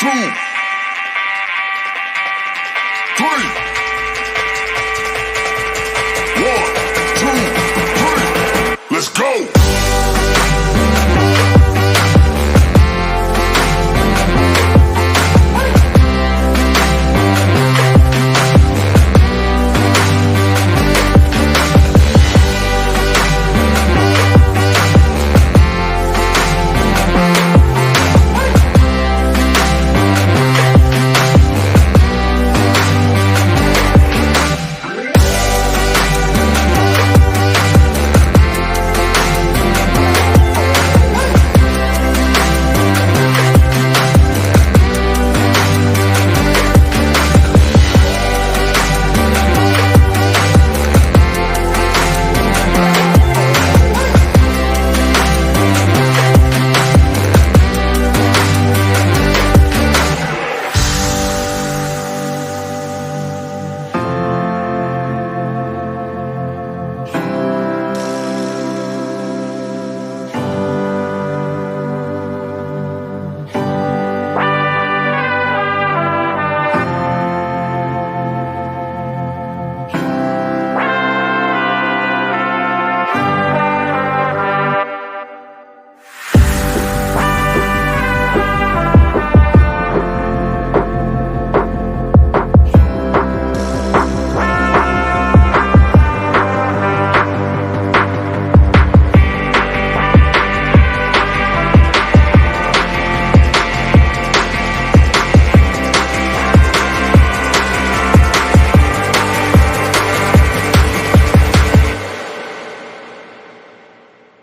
two, three. 1, 2, 3. Let's go.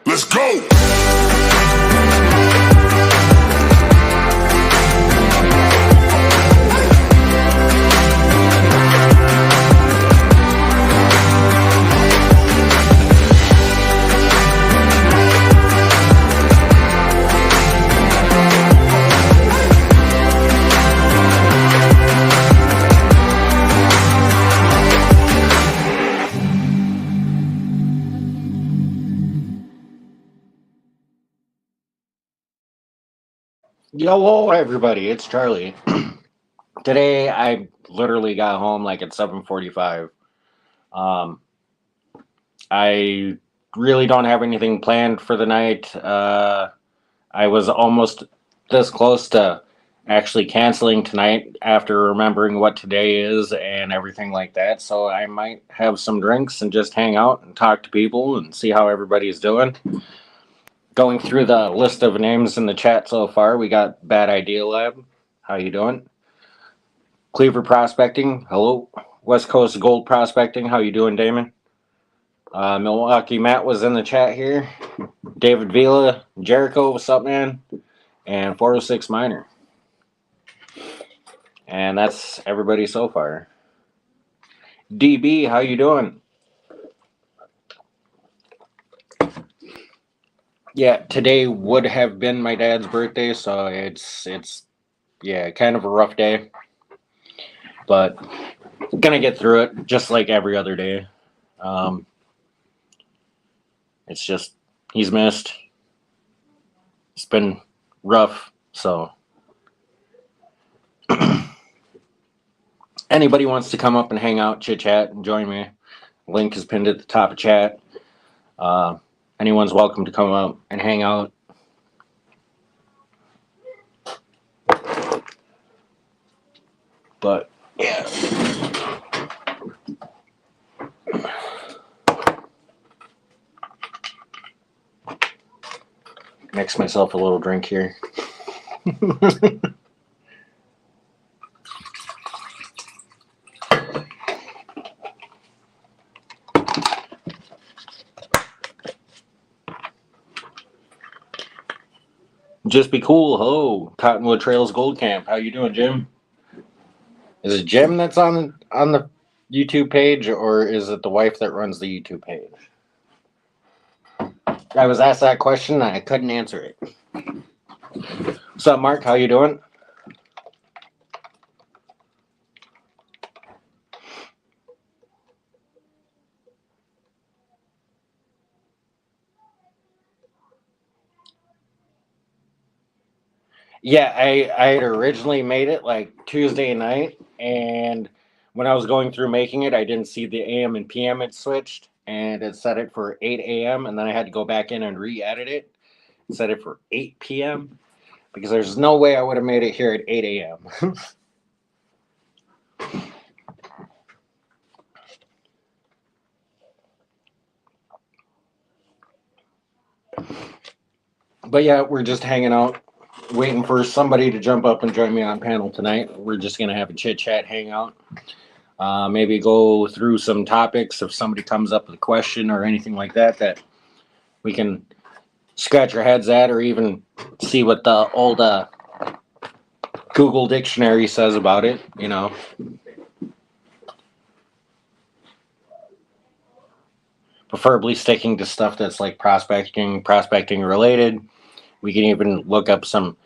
Let's go. Yo, everybody, it's Charlie. Today, I literally got home like at 7:45. Um, I really don't have anything planned for the night. I was almost this close to actually canceling tonight after remembering what today is and everything like that. So I might have some drinks and just hang out and talk to people and see how everybody's doing. Going through the list of names in the chat so far, we got Bad Idea Lab. How you doing? Cleaver Prospecting, hello. West Coast Gold Prospecting, how you doing, Damon? Milwaukee Matt was in the chat here. David Vila, Jericho, what's up, man? And 406 Miner. And that's everybody so far. DB, how you doing? Yeah, today would have been my dad's birthday, so it's kind of a rough day. But gonna get through it just like every other day. It's just he's missed. It's been rough, so anybody wants to come up and hang out, chit chat, and join me, link is pinned at the top of chat. Anyone's welcome to come up and hang out. But yeah. Mix myself a little drink here. Just be cool. Hello, Cottonwood Trails Gold Camp. How you doing, Jim? Is it Jim that's on the YouTube page, or is it the wife that runs the YouTube page? I was asked that question and I couldn't answer it. What's up, Mark? How you doing? Yeah, I had originally made it like Tuesday night, and when I was going through making it, I didn't see the AM and PM had switched, and it set it for 8 a.m. And then I had to go back in and re-edit it, set it for 8 p.m. because there's no way I would have made it here at 8 a.m. But yeah, we're just hanging out, waiting for somebody to jump up and join me on panel tonight. We're just gonna have a chit chat, hang out. Maybe go through some topics if somebody comes up with a question or anything like that that we can scratch our heads at, or even see what the old Google dictionary says about it. Preferably sticking to stuff that's like prospecting related. We can even look up some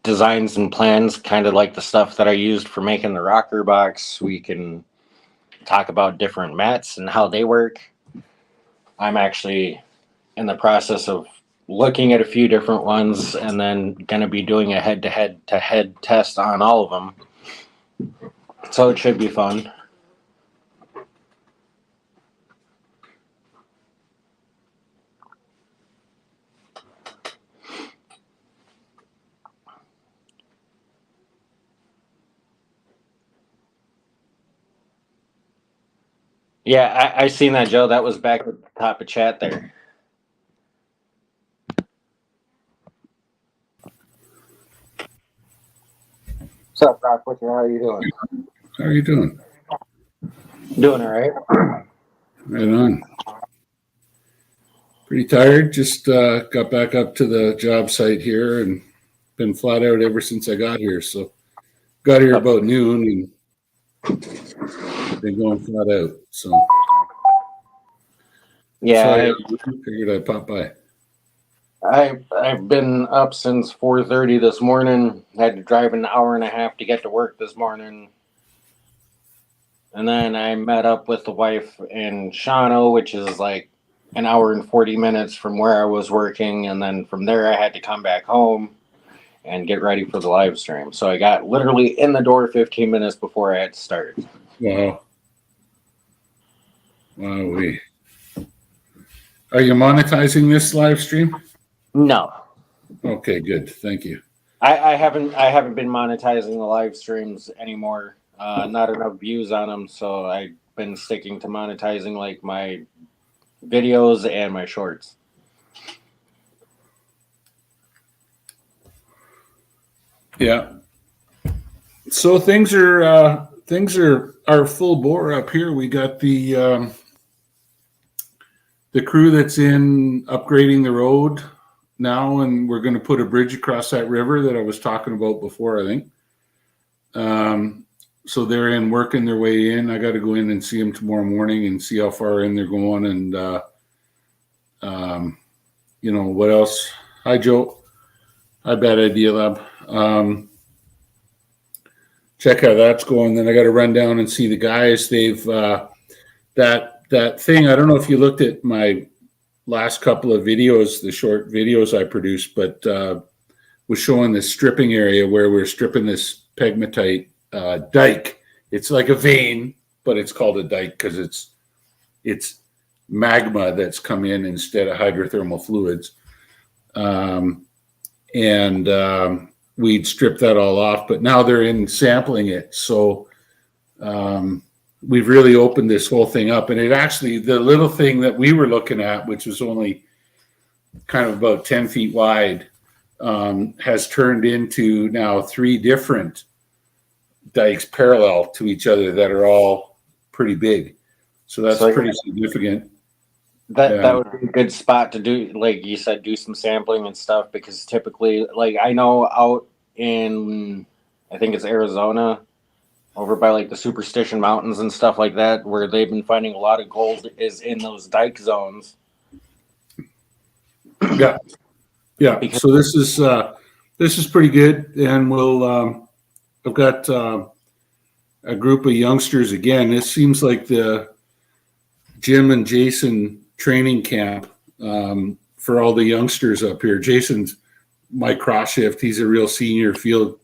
designs and plans, kind of like the stuff that I used for making the rocker box. We can talk about different mats and how they work. I'm actually in the process of looking at a few different ones and then going to be doing a head-to-head test on all of them. So it should be fun. Yeah, I seen that, Joe. That was back at the top of chat there. What's up, Rock? How are you doing? How are you doing? Doing all right. Right on. Pretty tired. Just got back up to the job site here and been flat out ever since I got here. So got here about noon and been going flat out. So Yeah, figured I'd pop by. I've been up since 4:30 this morning. Had to drive an hour and a half to get to work this morning. And then I met up with the wife in Shawano, which is like an hour and 40 minutes from where I was working. And then from there, I had to come back home and get ready for the live stream. So I got literally in the door 15 minutes before I had to start. Wow. Wowee. Are you monetizing this live stream? No. Okay, good. Thank you. I haven't been monetizing the live streams anymore. Not enough views on them, so I've been sticking to monetizing like my videos and my shorts. Yeah. So things are full bore up here. We got the crew that's in upgrading the road now, and we're going to put a bridge across that river that I was talking about before, I think. So they're in working their way in. I got to go in and see them tomorrow morning and see how far in they're going. And, what else? Hi, Joe. Hi, Bad Idea Lab. Check how that's going. Then I got to run down and see the guys. They've that thing. I don't know if you looked at my last couple of videos, the short videos I produced, but was showing this stripping area where we're stripping this pegmatite dike. It's like a vein, but it's called a dike because it's magma that's come in instead of hydrothermal fluids. We'd strip that all off, but now they're in sampling it. So we've really opened this whole thing up. And it actually, the little thing that we were looking at, which was only kind of about 10 feet wide, has turned into now 3 different dikes parallel to each other that are all pretty big. So that's pretty significant. That would be a good spot to do, like you said, do some sampling and stuff, because typically, like I know out in, I think it's Arizona, over by like the Superstition Mountains and stuff like that, where they've been finding a lot of gold is in those dike zones. Yeah. So this is pretty good, and we'll I've got a group of youngsters again. This seems like the Jim and Jason training camp for all the youngsters up here. Jason's my cross shift. He's a real senior field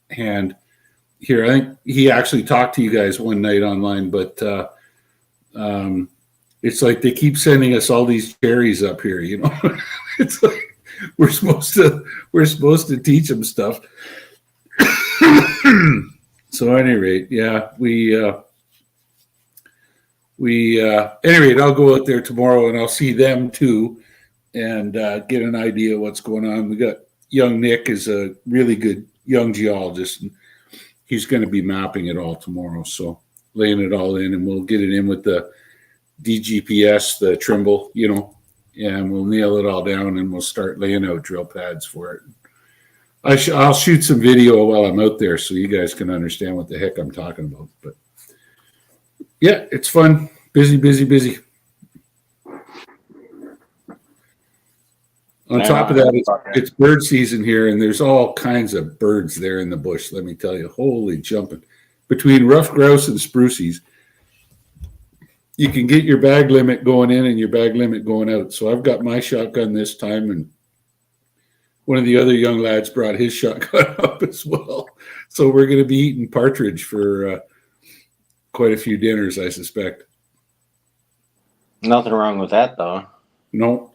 hand here. I think he actually talked to you guys one night online, but it's like they keep sending us all these cherries up here. It's like we're supposed to teach them stuff. So at any rate, yeah, anyway, I'll go out there tomorrow and I'll see them too and get an idea of what's going on. We got young Nick is a really good young geologist, and he's going to be mapping it all tomorrow. So laying it all in, and we'll get it in with the DGPS, the Trimble, and we'll nail it all down, and we'll start laying out drill pads for it. I'll shoot some video while I'm out there so you guys can understand what the heck I'm talking about. But yeah, it's fun. Busy. On top of that, it's bird season here, and there's all kinds of birds there in the bush, let me tell you. Holy jumping. Between rough grouse and sprucies, you can get your bag limit going in and your bag limit going out. So I've got my shotgun this time, and one of the other young lads brought his shotgun up as well. So we're going to be eating partridge for quite a few dinners, I suspect. Nothing wrong with that, though. No.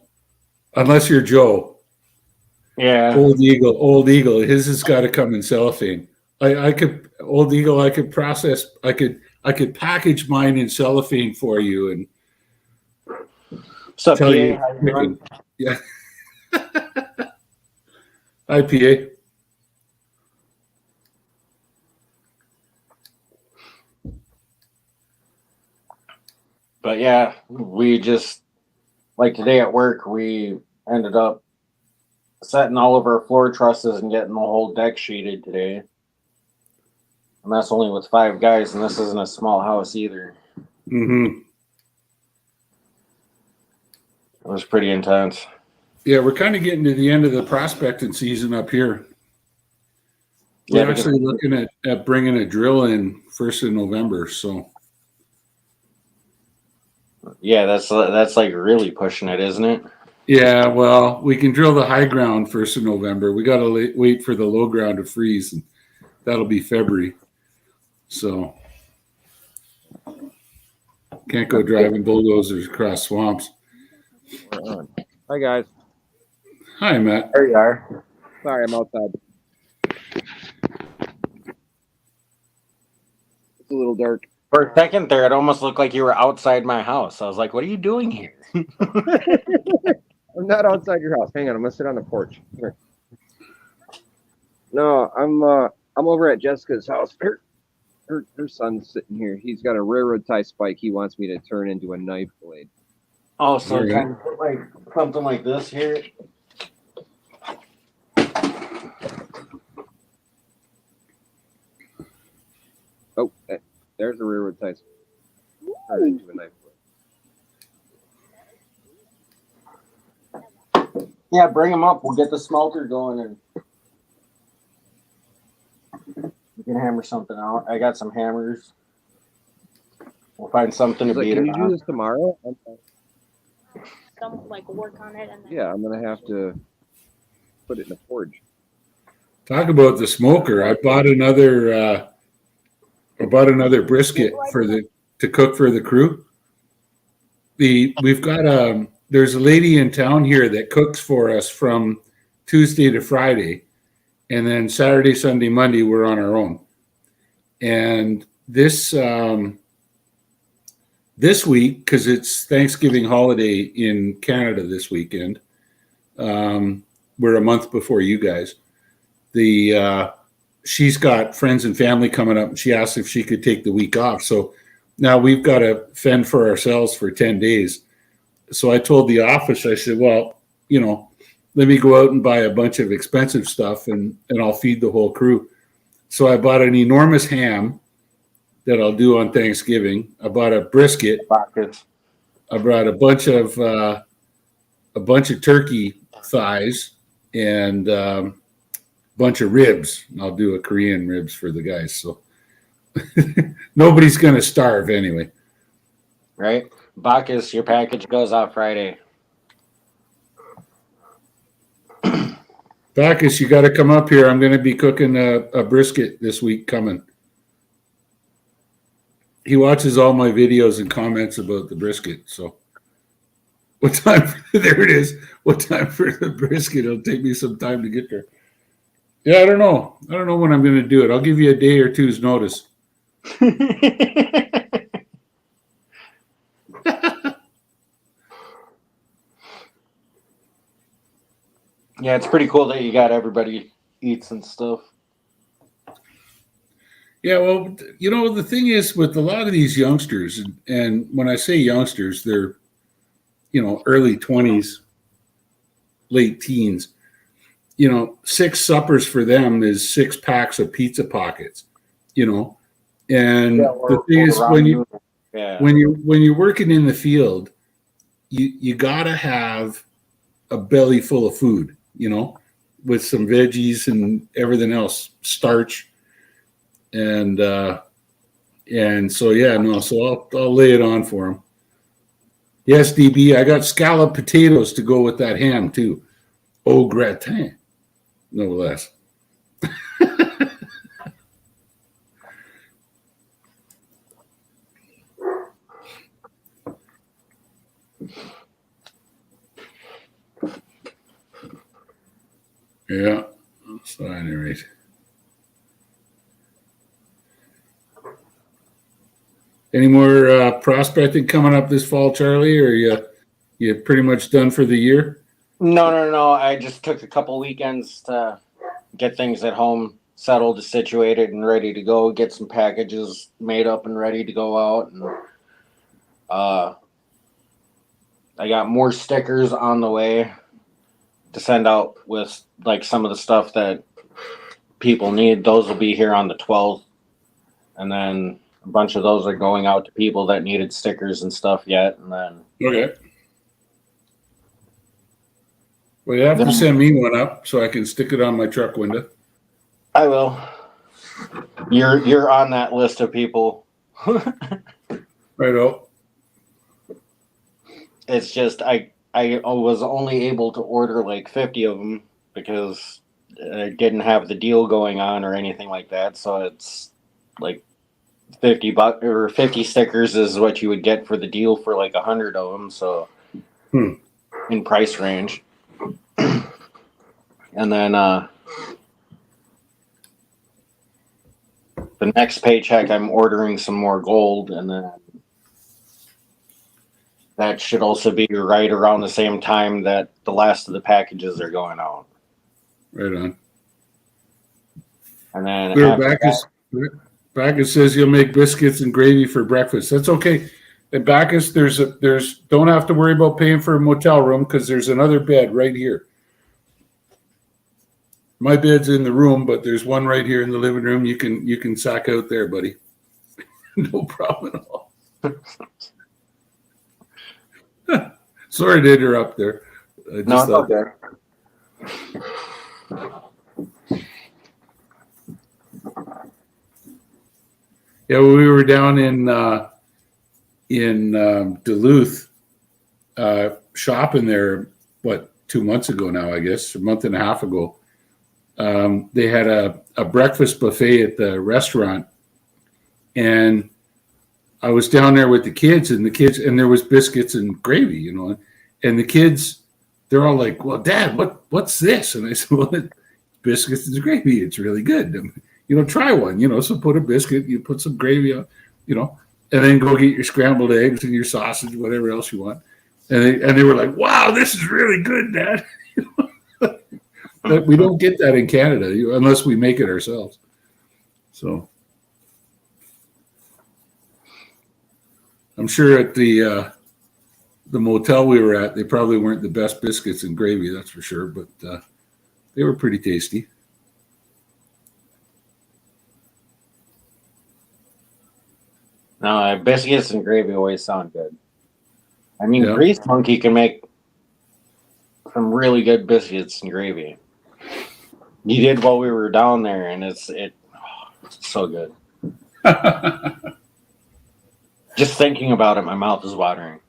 Unless you're Joe. Yeah. Old Eagle. His has got to come in cellophane. I could package mine in cellophane for you and What's up, tell PA? you. How you doing? Yeah. IPA. But yeah, we just, like today at work, we ended up setting all of our floor trusses and getting the whole deck sheeted today. And that's only with 5 guys, and this isn't a small house either. Mm-hmm. It was pretty intense. Yeah, we're kind of getting to the end of the prospecting season up here. Yeah, We're actually looking at bringing a drill in 1st of November. So yeah, that's like really pushing it, isn't it? yeah, well, we can drill the high ground 1st of November. We got to wait for the low ground to freeze, and that'll be February. So can't go driving bulldozers across swamps. We're on. Hi, guys. Hi, Matt. There you are. Sorry, I'm outside. It's a little dark. For a second there, it almost looked like you were outside my house. I was like, what are you doing here? I'm not outside your house. Hang on, I'm gonna sit on the porch. Here. No, I'm over at Jessica's house. Her son's sitting here. He's got a railroad tie spike he wants me to turn into a knife blade. Oh, so Okay. kind of put like something like this here. Oh, there's a railroad tie spike. Turn it into a knife blade. Yeah, bring them up. We'll get the smelter going and we can hammer something out. I got some hammers. We'll find something to He's like, beat can it you do on. this tomorrow? I'm like, work on it and then yeah, I'm gonna have to put it in the forge. Talk about the smoker. I bought another brisket to cook for the crew. We've got there's a lady in town here that cooks for us from Tuesday to Friday, and then Saturday, Sunday, Monday we're on our own. And this week, because it's Thanksgiving holiday in Canada this weekend, we're a month before you guys. She's got friends and family coming up, and she asked if she could take the week off. So now we've got to fend for ourselves for 10 days. So I told the office, I said, well, let me go out and buy a bunch of expensive stuff and I'll feed the whole crew. So I bought an enormous ham that I'll do on Thanksgiving. I bought a brisket. Pockets. I brought a bunch of turkey thighs and a bunch of ribs. I'll do a Korean ribs for the guys. So nobody's going to starve anyway. Right? Bacchus, your package goes out Friday. Bacchus, you got to come up here. I'm going to be cooking a brisket this week coming. He watches all my videos and comments about the brisket. So what time? There it is. What time for the brisket? It'll take me some time to get there. Yeah, I don't know. I don't know when I'm going to do it. I'll give you a day or two's notice. Yeah, it's pretty cool that you got everybody eats and stuff. Yeah, well, you know, the thing is with a lot of these youngsters, and when I say youngsters, they're, you know, early 20s, late teens. You know, 6 suppers for them is 6 packs of pizza pockets, you know. And the thing is when you're working in the field, you gotta have a belly full of food, you know, with some veggies and everything else, starch. And so yeah, no, so I'll lay it on for him. Yes, DB, I got scalloped potatoes to go with that ham too. Au gratin, no less. Yeah, so at any rate. Any more prospecting coming up this fall, Charlie, or you pretty much done for the year? No. I just took a couple weekends to get things at home settled, situated, and ready to go. Get some packages made up and ready to go out. And I got more stickers on the way to send out with like some of the stuff that people need. Those will be here on the 12th, and then a bunch of those are going out to people that needed stickers and stuff yet. And then Okay. Well, you have to send me one up so I can stick it on my truck window. I will. You're on that list of people. Right. It's just I was only able to order like 50 of them because I didn't have the deal going on or anything like that. So it's like $50 or 50 stickers is what you would get for the deal for like 100 of them. So in price range. And then the next paycheck, I'm ordering some more gold, and then that should also be right around the same time that the last of the packages are going out. Right on. And then Bacchus says you'll make biscuits and gravy for breakfast. That's okay. And Bacchus, there's don't have to worry about paying for a motel room because there's another bed right here. My bed's in the room, but there's one right here in the living room. You can sack out there, buddy. No problem at all. Sorry to interrupt there. No, it's okay. Yeah, we were down in Duluth shopping there, 2 months ago now, I guess, a month and a half ago. They had a breakfast buffet at the restaurant, and I was down there with the kids, and there was biscuits and gravy, you know, and the kids, they're all like, "Well, Dad, what's this?" And I said, "Well, it's biscuits and gravy. It's really good. You know, try one. You know, so put a biscuit, you put some gravy on, you know, and then go get your scrambled eggs and your sausage, whatever else you want." And they were like, "Wow, this is really good, Dad." But we don't get that in Canada unless we make it ourselves. So I'm sure at the motel we were at, they probably weren't the best biscuits and gravy, that's for sure, but they were pretty tasty. No, biscuits and gravy always sound good. I mean, Grease Monkey can make some really good biscuits and gravy. You did while we were down there, and it's so good. Just thinking about it, my mouth is watering.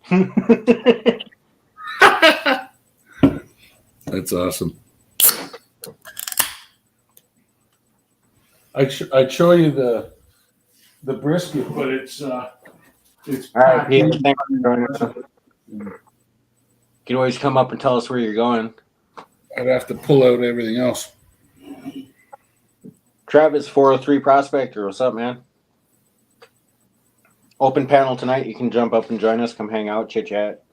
That's awesome. I'd show you the brisket, but it's All right, packed Peter, in. thanks for joining us. You can always come up and tell us where you're going. I'd have to pull out everything else. Travis, 403 Prospector, what's up, man? Open panel tonight. You can jump up and join us. Come hang out, chit chat.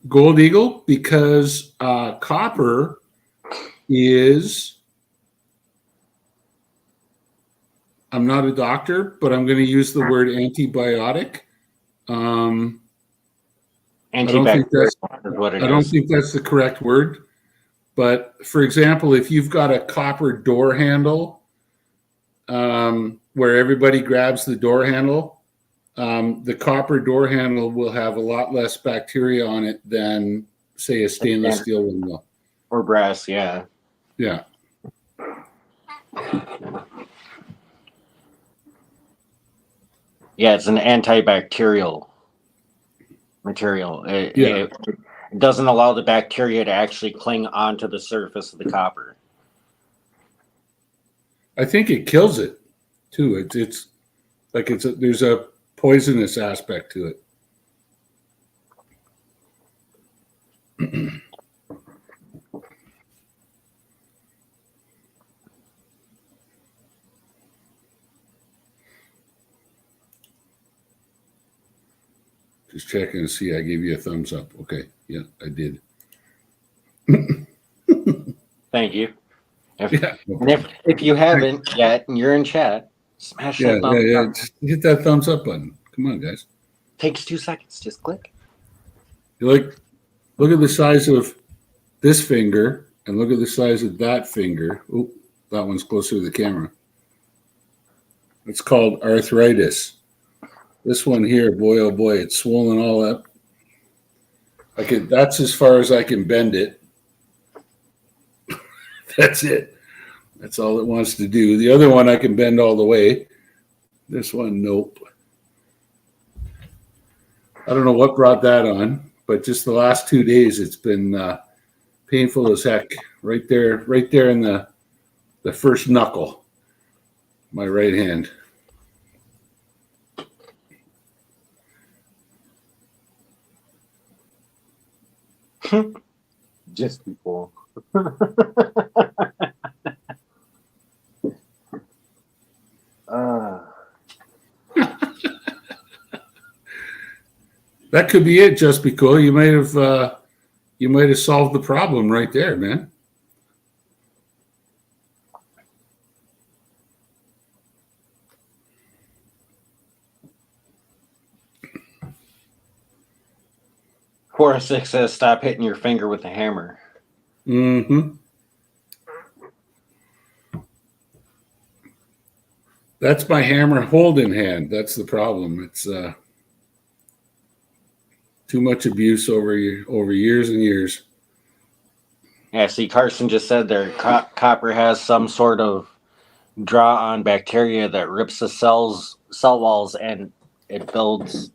Gold Eagle, because copper is, I'm not a doctor, but I'm going to use the word antibiotic. Antibacterial is what it I don't is. think that's the correct word. But for example, if you've got a copper door handle where everybody grabs the door handle, the copper door handle will have a lot less bacteria on it than, say, a stainless steel one will. Or brass, yeah. Yeah. Yeah, it's an antibacterial material. It doesn't allow the bacteria to actually cling onto the surface of the copper. I think it kills it too. It's like there's a poisonous aspect to it. Just checking to see. I gave you a thumbs up. Okay. Yeah, I did. Thank you. If, Yeah. and if you haven't yet and you're in chat, smash that thumbs up. Just hit that thumbs up button. Come on, guys. Takes 2 seconds. Just click. Look at the size of this finger and look at the size of that finger. Oh, that one's closer to the camera. It's called arthritis. This one here, boy, oh boy, it's swollen all up. That's as far as I can bend it. That's it. That's all it wants to do. The other one I can bend all the way. This one, nope. I don't know what brought that on, but just the last 2 days, it's been painful as heck. Right there in the first knuckle, my right hand. Just before. That could be it, Just Be Cool. You might have solved the problem right there, man. Core 6 says stop hitting your finger with a hammer. Mm-hmm. That's my hammer holding hand. That's the problem. It's too much abuse over years and years. Yeah, see, Carson just said there, copper has some sort of draw on bacteria that rips the cell walls and it built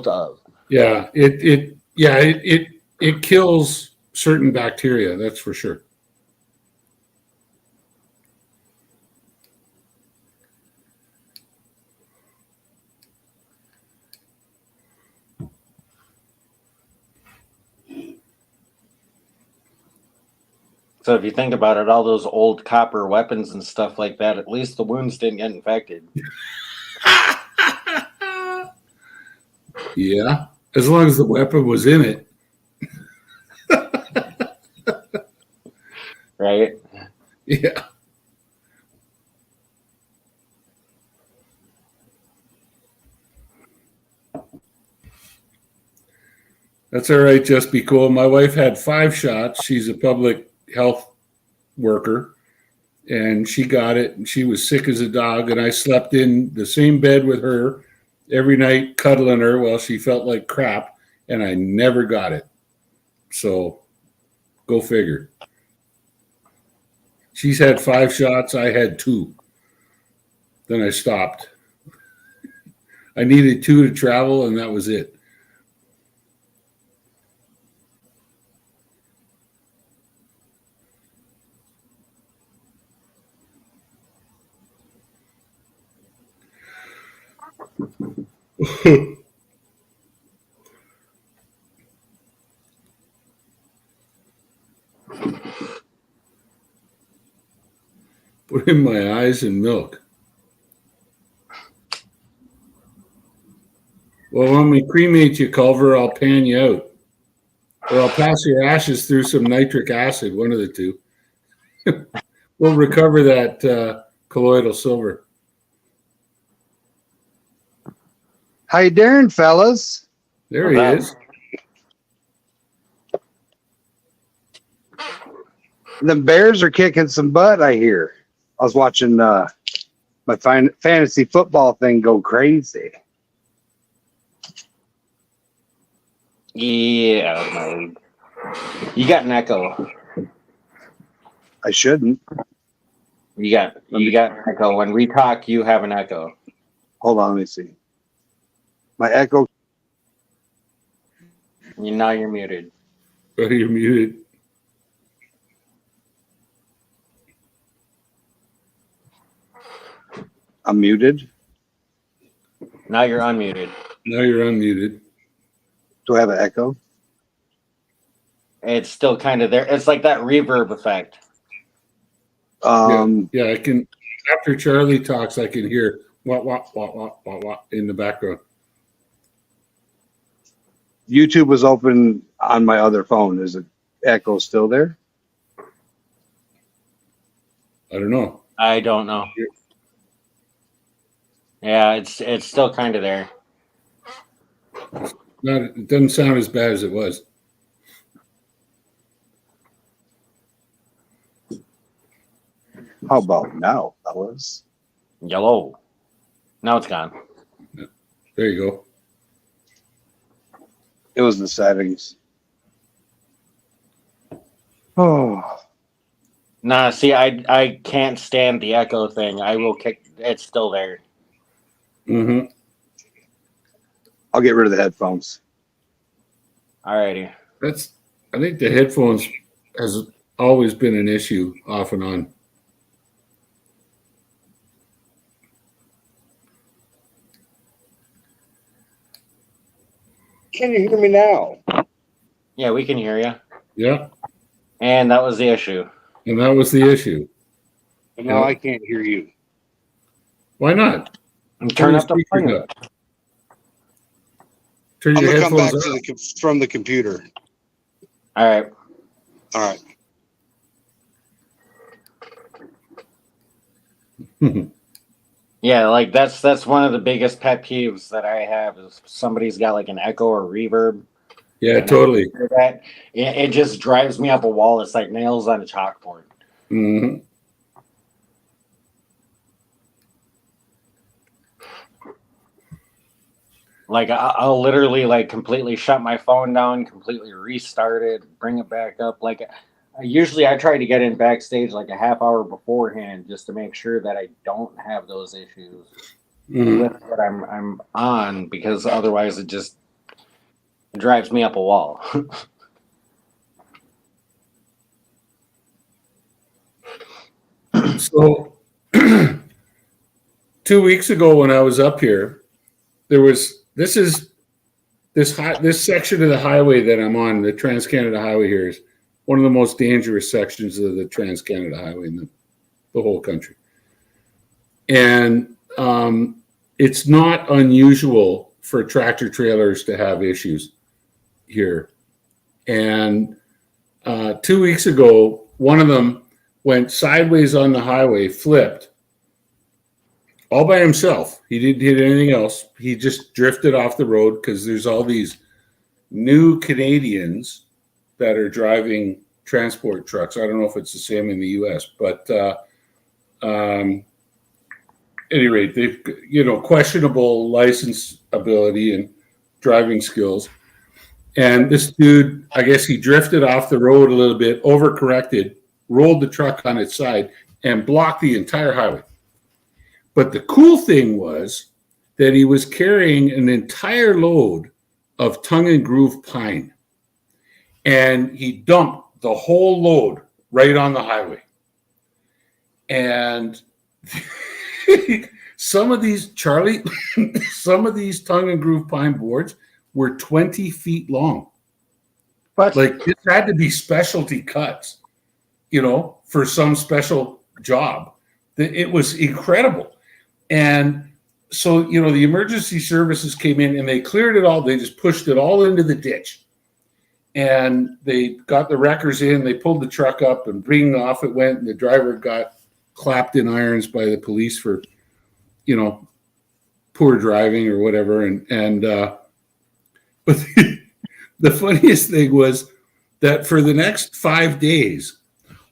of. Yeah, it kills certain bacteria. That's for sure. So if you think about it, all those old copper weapons and stuff like that, at least the wounds didn't get infected. Yeah, as long as the weapon was in it. Right? Yeah. That's all right, Just Be Cool. My wife had 5 shots. She's a public health worker, and she got it, and she was sick as a dog, and I slept in the same bed with her every night, cuddling her while she felt like crap, and I never got it. So go figure. She's had 5 shots. I had 2. Then I stopped. I needed 2 to travel, and that was it. Put in my eyes and milk. Well, when we cremate you, Culver, I'll pan you out. Or I'll pass your ashes through some nitric acid, one of the two. We'll recover that colloidal silver. How you doing, fellas? There he Not is. The Bears are kicking some butt, I hear. I was watching my fantasy football thing go crazy. Yeah, my, you got an echo. I shouldn't. You got an echo. When we talk, you have an echo. Hold on, let me see. My echo. Now you're muted. Oh, you're muted. I'm muted. Now you're unmuted. Now you're unmuted. Do I have an echo? It's still kind of there. It's like that reverb effect. Yeah, I can. After Charlie talks, I can hear what in the background. YouTube was open on my other phone. Is the echo still there? I don't know. I don't know. Yeah, it's still kind of there. It doesn't sound as bad as it was. How about now, fellas? Yellow. Now it's gone. There you go. It was the settings. Oh, Nah, see, I can't stand the echo thing. I will kick. It's still there. Mm-hmm. I'll get rid of the headphones. Alrighty. I think the headphones has always been an issue off and on. Can you hear me now? Yeah, we can hear you. Yeah, And that was the issue. and that was the issue. And now I can't hear you. Why not? And turn up the speakers volume. up. Turn I'm your gonna come back headphones to up. from the computer. All right. All right. Yeah, like that's one of the biggest pet peeves that I have is somebody's got like an echo or reverb. Yeah, totally. That it just drives me up a wall. It's like nails on a chalkboard. Mm-hmm. Like I'll literally like completely shut my phone down, completely restart it, bring it back up. Like usually I try to get in backstage like a half hour beforehand just to make sure that I don't have those issues Mm-hmm. with what I'm on, because otherwise it just drives me up a wall. So 2 weeks ago when I was up here, there was this section of the highway that I'm on, the Trans-Canada Highway here, is one of the most dangerous sections of the Trans-Canada Highway in the whole country. And it's not unusual for tractor trailers to have issues here. And 2 weeks ago, one of them went sideways on the highway, flipped, all by himself. He didn't hit anything else. He just drifted off the road because there's all these new Canadians that are driving transport trucks. I don't know if it's the same in the U.S., but at any rate, they've questionable license ability and driving skills. And this dude, I guess he drifted off the road a little bit, overcorrected, rolled the truck on its side, and blocked the entire highway. But the cool thing was that he was carrying an entire load of tongue and groove pine. And he dumped the whole load right on the highway. And some of these, Charlie, some of these tongue and groove pine boards were 20 feet long. But Like this had to be specialty cuts, for some special job. It was incredible. And so, the emergency services came in and they cleared it all. They just pushed it all into the ditch. And they got the wreckers in, they pulled the truck up and bring off it went. And the driver got clapped in irons by the police for, poor driving or whatever. But the funniest thing was that for the next 5 days,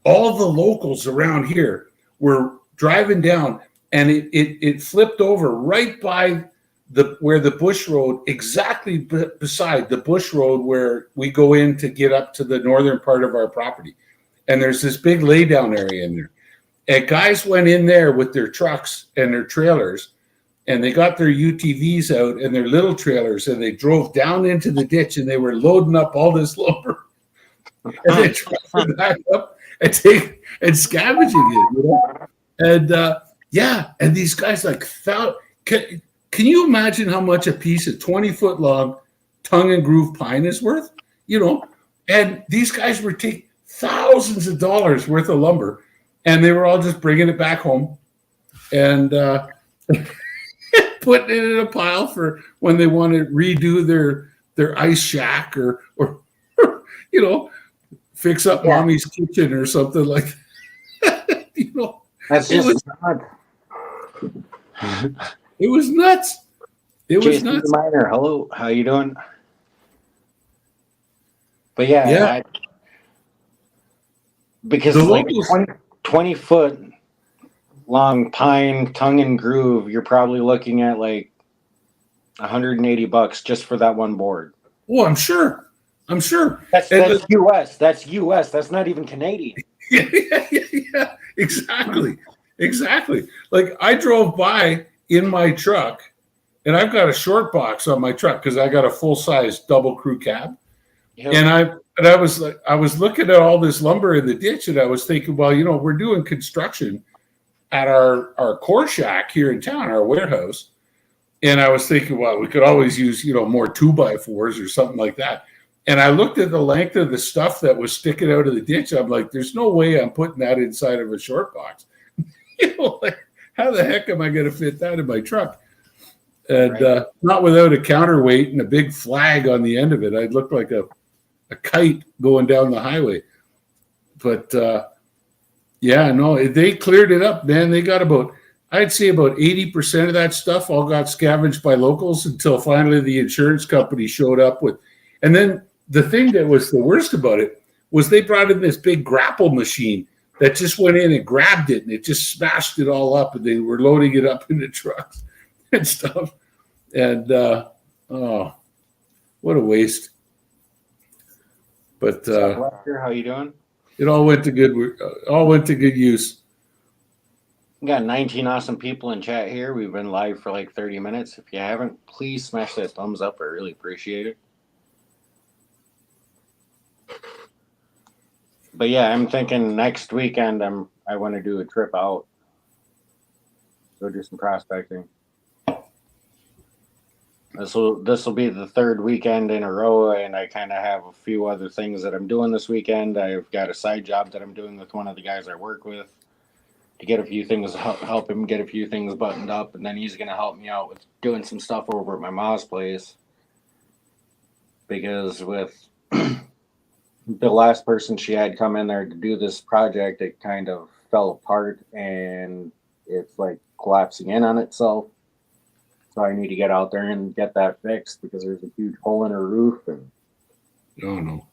all the locals around here were driving down, and it flipped over right by where the bush road, exactly beside the bush road where we go in to get up to the northern part of our property. And there's this big laydown area in there. And guys went in there with their trucks and their trailers, and they got their UTVs out and their little trailers, and they drove down into the ditch, and they were loading up all this lumber and then driving back up and scavenging it, And and these guys can you imagine how much a piece of 20-foot long tongue and groove pine is worth? And these guys were taking thousands of dollars worth of lumber, and they were all just bringing it back home and putting it in a pile for when they want to redo their ice shack or fix up mommy's kitchen or something like that. that's just It was nuts. It was Jason nuts. Miner, hello, how you doing? But yeah. Because The like locals- 20 foot long pine tongue and groove, you're probably looking at like $180 just for that one board. Oh, I'm sure. That's US. That's US. That's not even Canadian. Yeah, exactly. Like I drove by in my truck, and I've got a short box on my truck because I got a full size double crew cab. Yep. And I was looking at all this lumber in the ditch, and I was thinking, well, we're doing construction at our core shack here in town, our warehouse. And I was thinking, well, we could always use, more 2x4s or something like that. And I looked at the length of the stuff that was sticking out of the ditch. I'm like, there's no way I'm putting that inside of a short box. How the heck am I going to fit that in my truck? And Right. Not without a counterweight and a big flag on the end of it. I'd look like a kite going down the highway. But they cleared it up, man. They got I'd say about 80% of that stuff all got scavenged by locals until finally the insurance company showed up with. And then the thing that was the worst about it was they brought in this big grapple machine that just went in and grabbed it, and it just smashed it all up, and they were loading it up into trucks and stuff. And what a waste. But Lester, how you doing? it all went to good use. We got 19 awesome people in chat here. We've been live for like 30 minutes. If you haven't, please smash that thumbs up. I really appreciate it. But yeah, I'm thinking next weekend I want to do a trip out. Go do some prospecting. This will be the third weekend in a row, and I kind of have a few other things that I'm doing this weekend. I've got a side job that I'm doing with one of the guys I work with to get a few things, help him get a few things buttoned up, and then he's going to help me out with doing some stuff over at my mom's place. Because with the last person she had come in there to do this project, it kind of fell apart, and it's like collapsing in on itself. So I need to get out there and get that fixed because there's a huge hole in her roof. And Oh, no.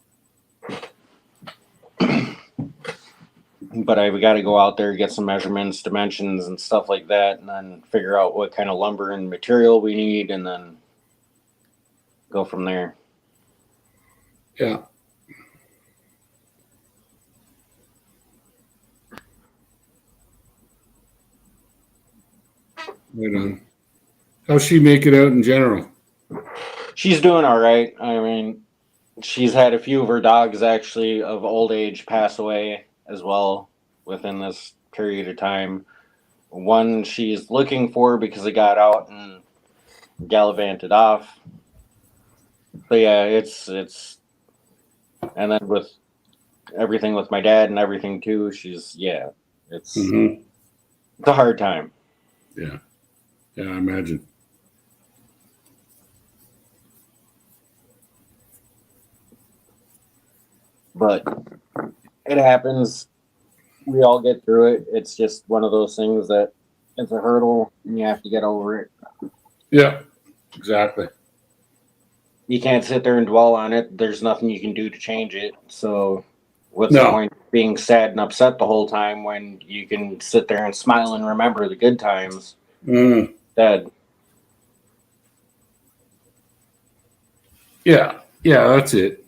but we got to go out there, get some measurements, dimensions, and stuff like that, and then figure out what kind of lumber and material we need, and then go from there. Yeah. Right on. How's she making out in general? She's doing all right. I mean, she's had a few of her dogs actually of old age pass away as well within this period of time. one she's looking for because he got out and gallivanted off. But yeah, it's and then with everything with my dad and everything too, it's Mhm. it's a hard time. Yeah, I imagine. But it happens. We all get through it. It's just one of those things that it's a hurdle and you have to get over it. Yeah, exactly. You can't sit there and dwell on it. There's nothing you can do to change it. So what's the No. point of being sad and upset the whole time when you can sit there and smile and remember the good times Mm. instead? Yeah, that's it.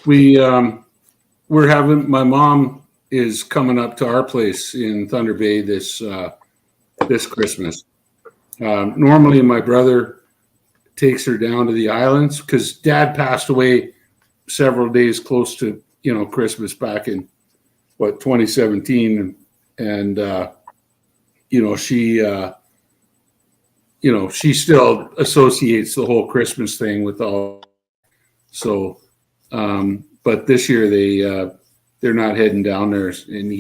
We're having, my mom is coming up to our place in Thunder Bay this Christmas. Normally my brother takes her down to the islands because Dad passed away several days close to, Christmas back in 2017. And, she still associates the whole Christmas thing with all. So, but this year they're not heading down there, and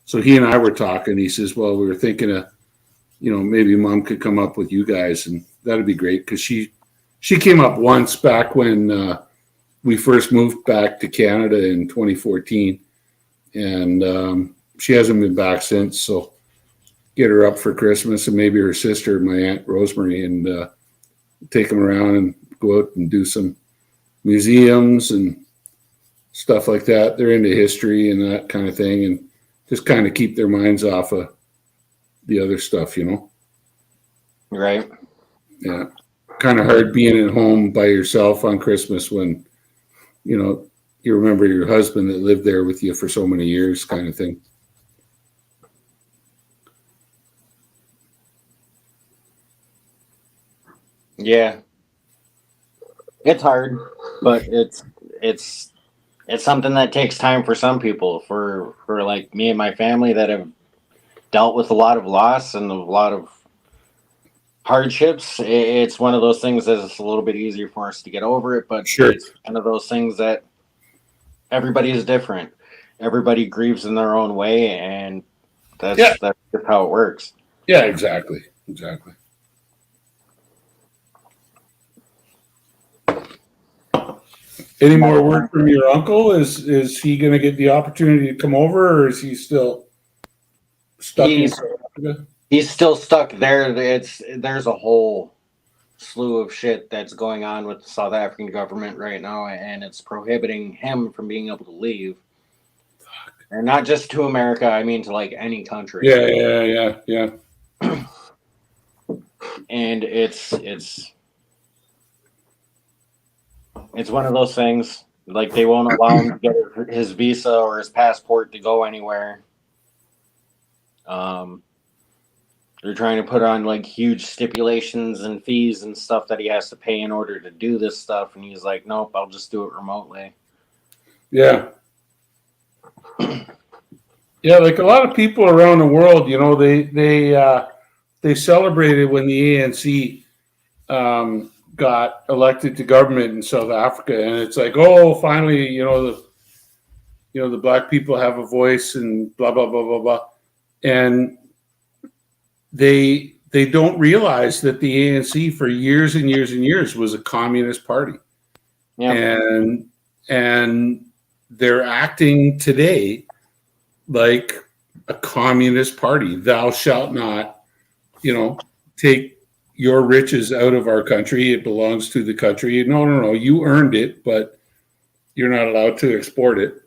so he and I were talking. He says, "Well, we were thinking of, maybe Mom could come up with you guys, and that'd be great because she came up once back when we first moved back to Canada in 2014, and she hasn't been back since. So, get her up for Christmas, and maybe her sister, my Aunt Rosemary, and take them around and go out and do some museums and stuff like that. They're into history and that kind of thing, and just kind of keep their minds off of the other stuff, Right. Yeah. Kind of hard being at home by yourself on Christmas when, you remember your husband that lived there with you for so many years, kind of thing. Yeah. It's hard, but it's something that takes time for some people. For like me and my family that have dealt with a lot of loss and a lot of hardships, it's one of those things that it's a little bit easier for us to get over it. But Sure. It's one of those things that everybody is different. Everybody grieves in their own way, and that's just how it works. Yeah, exactly. Any more word from your uncle? Is he going to get the opportunity to come over, or is he still stuck in South Africa? He's still stuck there. There's a whole slew of shit that's going on with the South African government right now, and it's prohibiting him from being able to leave. And not just to America, I mean to like any country. Yeah. And it's one of those things. Like they won't allow him to get his visa or his passport to go anywhere. They're trying to put on like huge stipulations and fees and stuff that he has to pay in order to do this stuff, and he's like, "Nope, I'll just do it remotely." Yeah. Yeah, like a lot of people around the world, they celebrated when the ANC got elected to government in South Africa, and it's like, oh, finally, the black people have a voice and blah blah blah blah blah, and they don't realize that the ANC for years and years and years was a communist party, and they're acting today like a communist party. Thou shalt not, take your riches out of our country. It belongs to the country. No. You earned it, but you're not allowed to export it.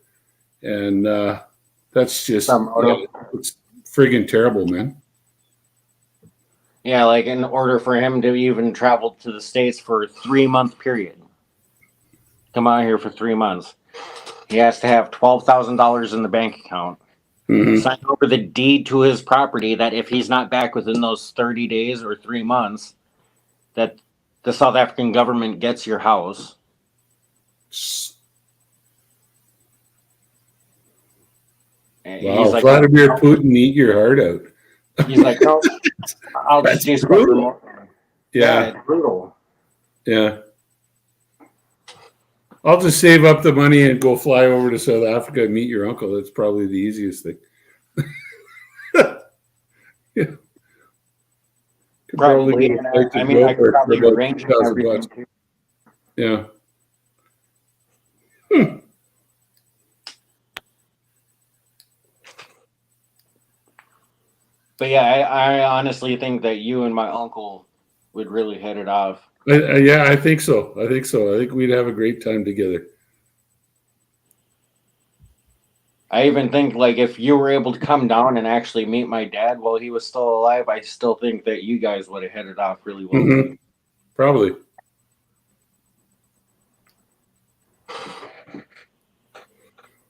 And that's just, it's friggin' terrible, man. Yeah, like in order for him to even travel to the States for a 3-month period, come out here for 3 months, he has to have $12,000 in the bank account. Mm-hmm. Sign over the deed to his property that if he's not back within those 30 days or 3 months, that the South African government gets your house. Wow, like, Vladimir Putin, eat your heart out. He's like, no, I'll just That's do something brutal. more. Yeah, It's brutal. yeah. I'll just save up the money and go fly over to South Africa and meet your uncle. That's probably the easiest thing. Yeah. Could Probably. get a flight to I mean, I could Joburg probably for about arrange $2,000 everything bucks. too. Yeah. But yeah, I honestly think that you and my uncle would really hit it off. Yeah, I think so. I think we'd have a great time together. I even think like if you were able to come down and actually meet my dad while he was still alive, I still think that you guys would have hit it off really well. Mhm. Probably.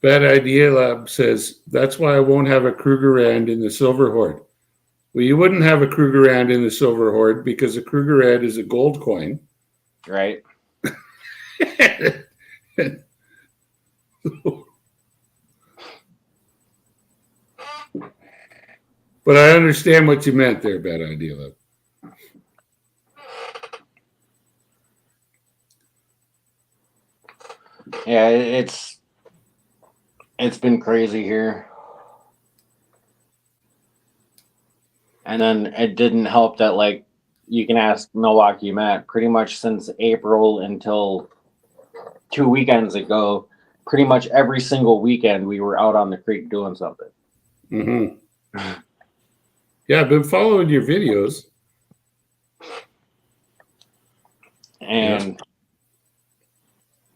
Bad Idea Lab says, that's why I won't have a Krugerrand in the Silver Horde. Well, you wouldn't have a Krugerrand in the Silver Horde because a Krugerrand is a gold coin. Right? But I understand what you meant there, Bad Idea Lab. Yeah, it's been crazy here. And then it didn't help that like you can ask Milwaukee Matt pretty much since April until 2 weekends ago, pretty much every single weekend we were out on the creek doing something. Mm-hmm. Yeah, I've been following your videos. And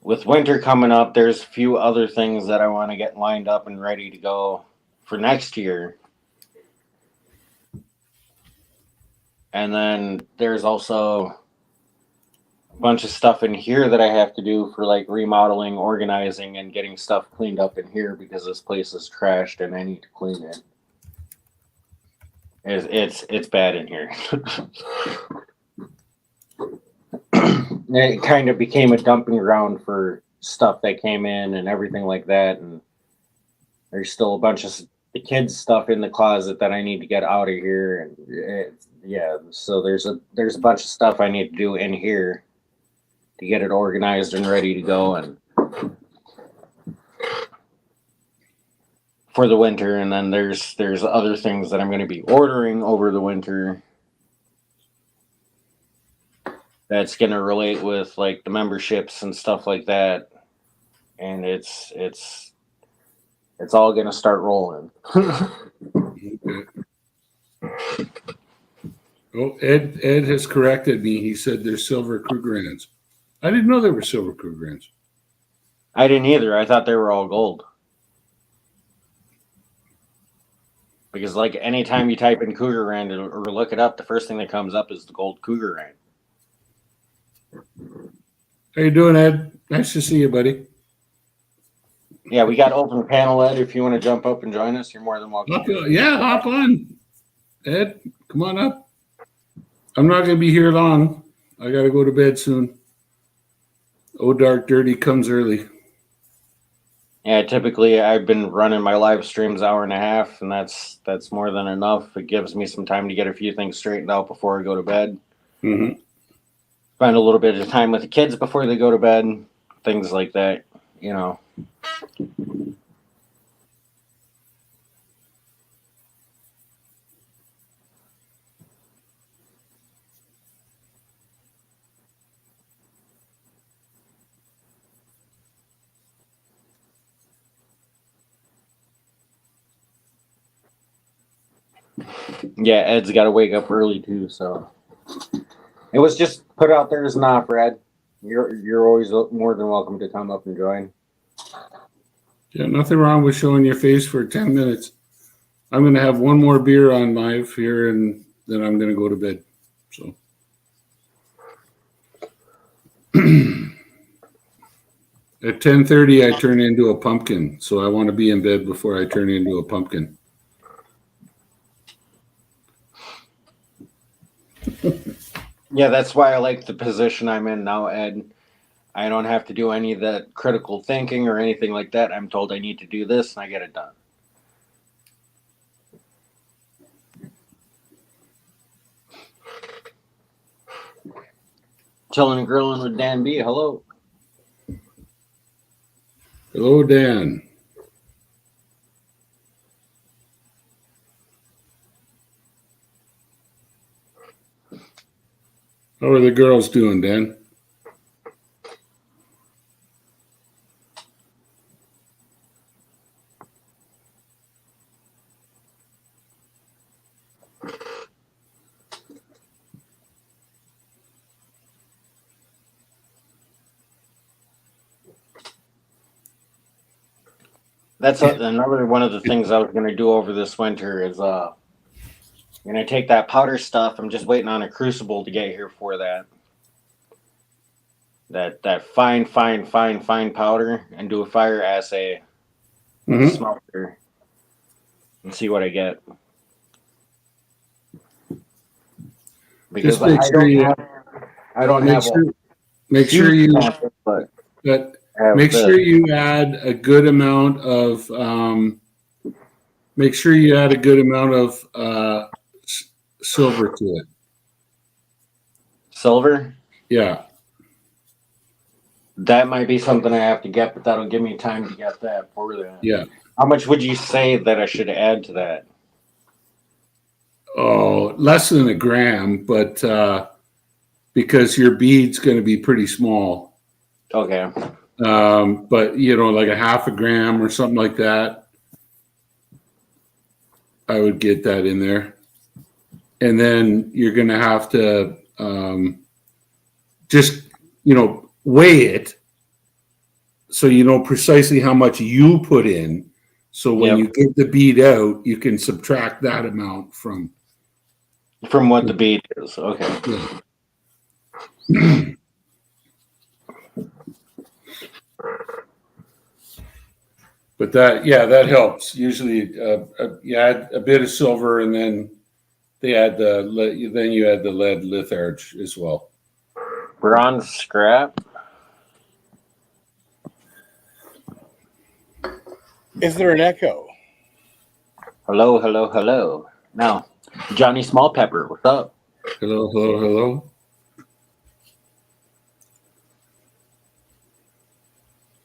with winter coming up, there's a few other things that I want to get lined up and ready to go for next year. And then there's also a bunch of stuff in here that I have to do for like remodeling, organizing, and getting stuff cleaned up in here because this place is trashed and I need to clean it. It's bad in here. It kind of became a dumping ground for stuff that came in and everything like that. And there's still a bunch of the kids' stuff in the closet that I need to get out of here. And so there's a bunch of stuff I need to do in here to get it organized and ready to go and for the winter. And then there's other things that I'm going to be ordering over the winter that's going to relate with like the memberships and stuff like that. And it's all going to start rolling. Oh, Ed has corrected me. He said there's silver Krugerrands. I didn't know there were silver Krugerrands. I didn't either. I thought they were all gold. Because like anytime you type in Krugerrand or look it up, the first thing that comes up is the gold Krugerrand. How you doing, Ed? Nice to see you, buddy. Yeah, we got open panel, Ed. If you want to jump up and join us, you're more than welcome. Yeah, hop on. Ed, come on up. I'm not going to be here long. I got to go to bed soon. Oh, Dark Dirty comes early. Yeah, typically I've been running my live streams hour and a half, and that's more than enough. It gives me some time to get a few things straightened out before I go to bed. Mm-hmm. Spend a little bit of time with the kids before they go to bed. Things like that, you know. Yeah, Ed's got to wake up early too, so it was just put out there as an offer, Ed. You're always more than welcome to come up and join. Yeah, nothing wrong with showing your face for 10 minutes. I'm going to have one more beer on my here, and then I'm going to go to bed. So, at 10:30, I turn into a pumpkin. So I want to be in bed before I turn into a pumpkin. Yeah, that's why I like the position I'm in now, Ed. I don't have to do any of that critical thinking or anything like that. I'm told I need to do this, and I get it done. Chilling and grilling with Dan B. Hello. Hello, Dan. How are the girls doing, Dan? That's another one of the things I was going to do over this winter is going to take that powder stuff. I'm just waiting on a crucible to get here for that. That fine powder and do a fire assay Mhm. smelter and see what I get. Because Just make sure you I don't make have sure, a make sure huge you sample, but that I have make this. sure you add a good amount of silver to it. Silver. Yeah. That might be something I have to get, but that'll give me time to get that for that. Yeah. How much would you say that I should add to that? Oh, less than a gram, but because your bead's going to be pretty small. Okay. But like a half a gram or something like that, I would get that in there. And then you're going to have to just, weigh it so you know precisely how much you put in. So when you get the bead out, you can subtract that amount from what the bead is. Okay. Yeah. But that helps. Usually, you add a bit of silver, and then you add the lead litharge as well. Bronze scrap. Is there an echo? Hello. Now, Johnny Small Pepper, what's up? Hello.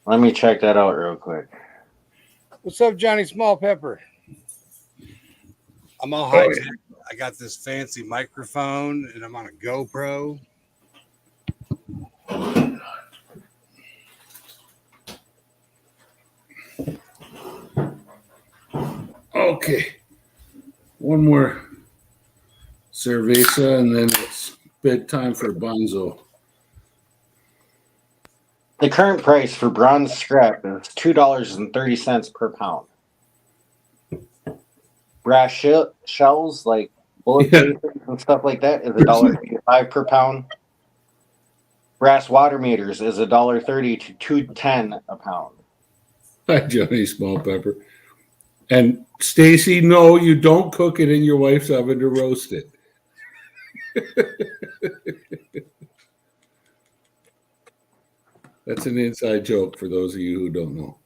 Let me check that out real quick. What's up, Johnny Small Pepper? I'm all hyped. I got this fancy microphone and I'm on a GoPro. Okay. One more cerveza, and then it's bedtime for Bonzo. The current price for bronze scrap is $2.30 per pound. Brass shells like bullet casings and stuff like that is $1.85 per pound. Brass water meters is $1.30 to $2.10 a pound. Hi, Johnny Small Pepper. And Stacy, no, you don't cook it in your wife's oven to roast it. That's an inside joke for those of you who don't know.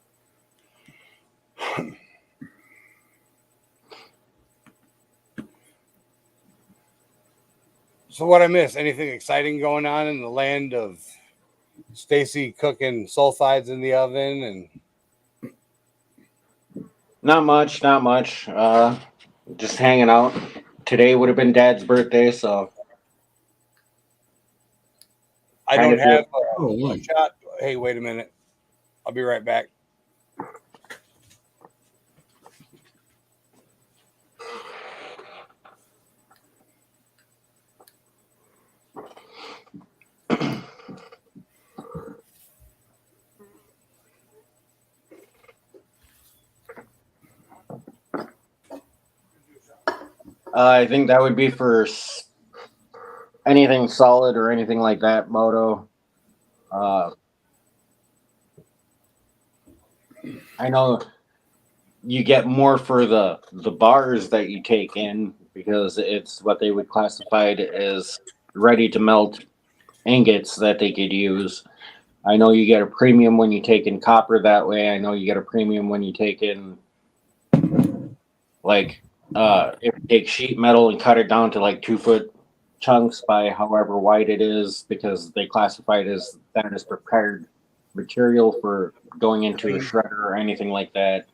So what I miss? Anything exciting going on in the land of Stacy cooking sulfides in the oven? And Not much. Just hanging out. Today would have been Dad's birthday, so I don't have Oh, a shot. Hey, wait a minute. I'll be right back. I think that would be for anything solid or anything like that, Moto. I know you get more for the bars that you take in because it's what they would classify as ready to melt ingots that they could use. I know you get a premium when you take in copper that way. I know you get a premium when you take in if you take sheet metal and cut it down to like 2 foot chunks by however wide it is because they classify it as that as prepared material for going into a shredder or anything like that.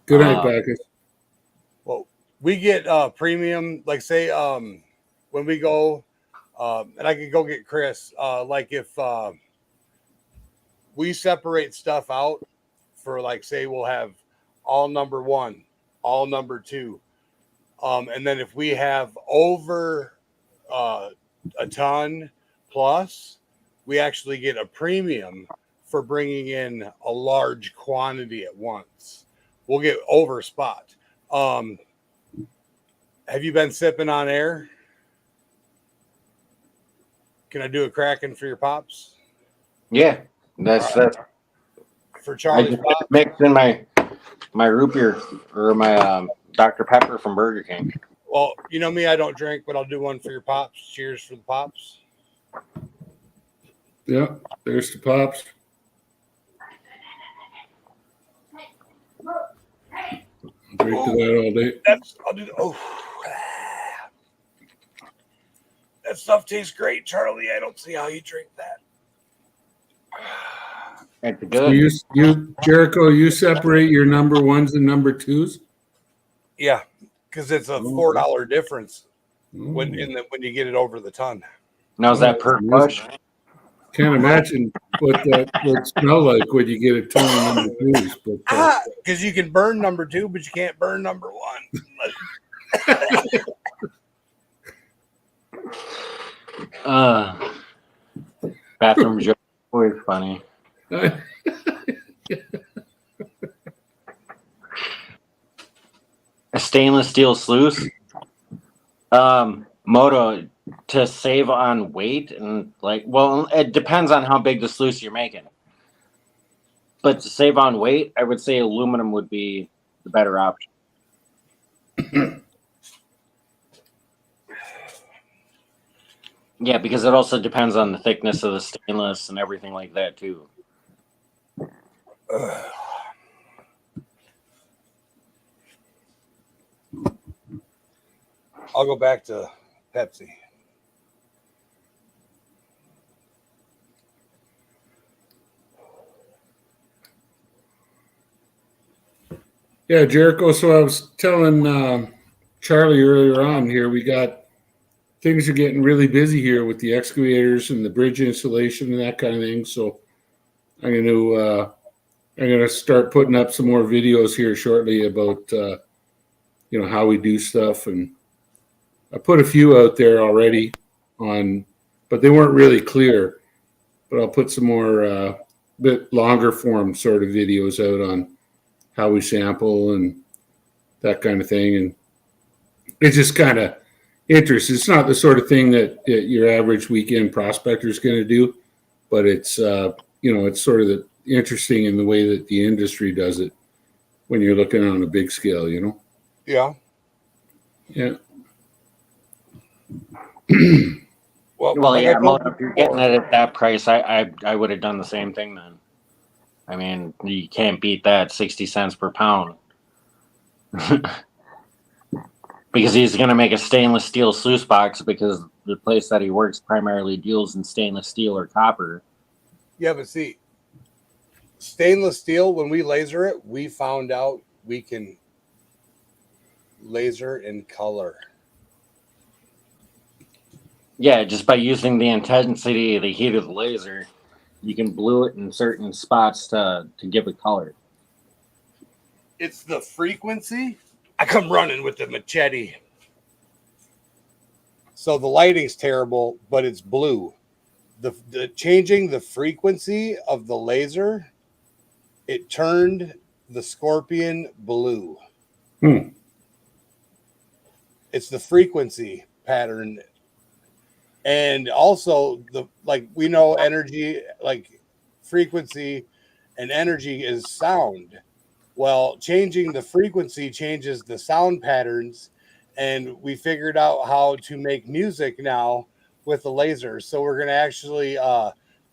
Good night, Backus. Well, we get premium, like say when we go, and I could go get Chris, like if we separate stuff out for like say we'll have all number 1, all number 2. And then if we have over a ton plus, we actually get a premium for bringing in a large quantity at once. We'll get over spot. Have you been sipping on air? Can I do a Kraken for your pops? Yeah, that's For I Charlie's just pops? mixed in my root beer or my Dr. Pepper from Burger King. Well, you know me, I don't drink, but I'll do one for your pops. Cheers for the pops. Yeah, there's the pops. Drink to that all day. I'll do. Oh, that stuff tastes great, Charlie. I don't see how you drink that. It's So good. you Jericho, you separate your number 1s and number 2s. Yeah, because it's a $4 difference when you get it over the ton. Now is that per push? Can't imagine what that would smell like when you get a ton of number 2s. But Because you can burn number 2, but you can't burn number 1. Bathroom joke. Always funny. A stainless steel sluice. Moto to save on weight and well, it depends on how big the sluice you're making. But to save on weight, I would say aluminum would be the better option. Yeah, because it also depends on the thickness of the stainless and everything like that too. I'll go back to Pepsi. yeah, Jericho. So I was telling Charlie earlier on here, things are getting really busy here with the excavators and the bridge installation and that kind of thing. So I'm going to start putting up some more videos here shortly about how we do stuff, and I put a few out there already but they weren't really clear. But I'll put some more bit longer form sort of videos out on how we sample and that kind of thing, and it's just kind of interesting. It's not the sort of thing that your average weekend prospector is going to do, but it's it's sort of interesting in the way that the industry does it when you're looking on a big scale. Yeah. Yeah. Well, yeah, if you're getting it at that price, I would have done the same thing then. I mean, you can't beat that 60 cents per pound. Because he's going to make a stainless steel sluice box because the place that he works primarily deals in stainless steel or copper. Yeah, but see, stainless steel, when we laser it, we found out we can laser in color. Yeah, just by using the intensity of the heat of the laser, you can blue it in certain spots to give it color. It's the frequency. I come running with the machete. So the lighting's terrible, but it's blue. The changing the frequency of the laser, it turned the Scorpion blue. It's the frequency pattern. And also we know energy, like frequency and energy is sound. Well, changing the frequency changes the sound patterns, and we figured out how to make music now with the laser. So we're going to actually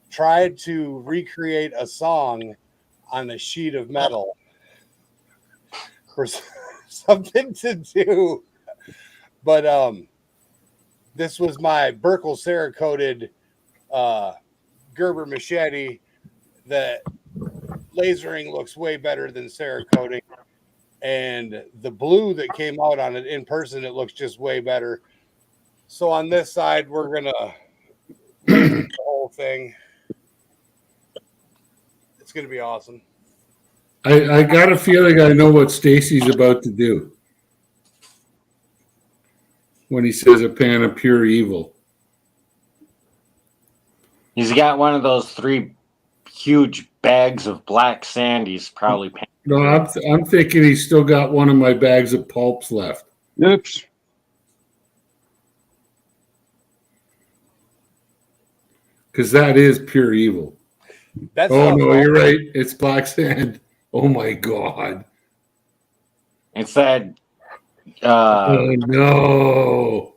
try to recreate a song on a sheet of metal for something to do. But This was my Berkel Cerakoted Gerber machete. That lasering looks way better than Cerakoting. And the blue that came out on it in person, it looks just way better. So on this side, we're going to laser the whole thing. It's going to be awesome. I got a feeling I know what Stacy's about to do when he says a pan of pure evil. He's got one of those 3 huge bags of black sand. He's probably paying. No, I'm thinking he's still got one of my bags of pulps left. Oops. Because that is pure evil. That's Oh, not no, bad. you're right. It's black sand. Oh, my God. It's that. Oh, no.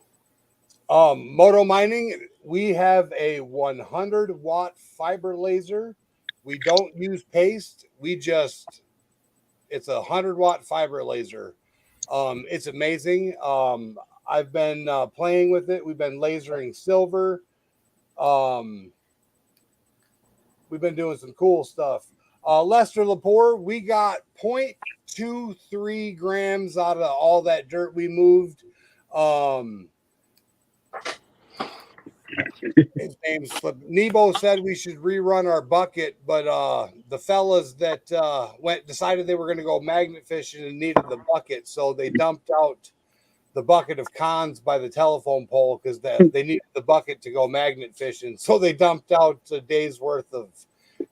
Moto Mining, we have a 100-watt fiber laser. We don't use paste. It's a 100-watt fiber laser. It's amazing. I've been playing with it. We've been lasering silver. We've been doing some cool stuff. Lester Lepore, we got 0.23 grams out of all that dirt we moved. His name's Nebo said we should rerun our bucket, but the fellas that decided they were going to go magnet fishing and needed the bucket, so they dumped out the bucket of cons by the telephone pole because they needed the bucket to go magnet fishing. So they dumped out a day's worth of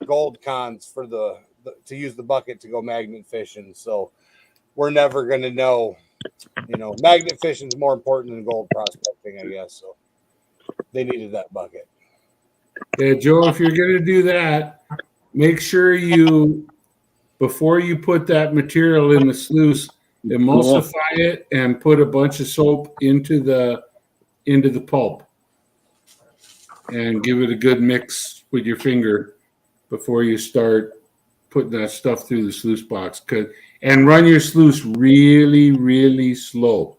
gold cons for to use the bucket to go magnet fishing. So we're never going to know. Magnet fishing is more important than gold prospecting, I guess. So they needed that bucket. Yeah, Joe, if you're going to do that, make sure before you put that material in the sluice, emulsify it and put a bunch of soap into the pulp and give it a good mix with your finger before you start putting that stuff through the sluice box. And run your sluice really, really slow.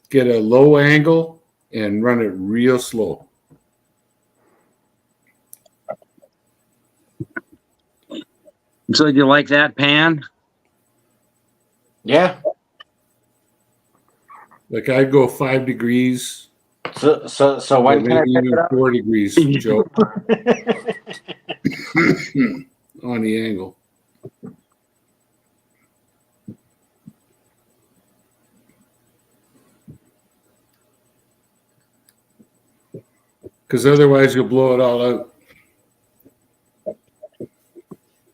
Get a low angle and run it real slow. So you like that, Pan? Yeah. Like I'd go 5 degrees. So Or when can I maybe pick even it up? 4 degrees, Joe, on the angle. Because otherwise you'll blow it all out.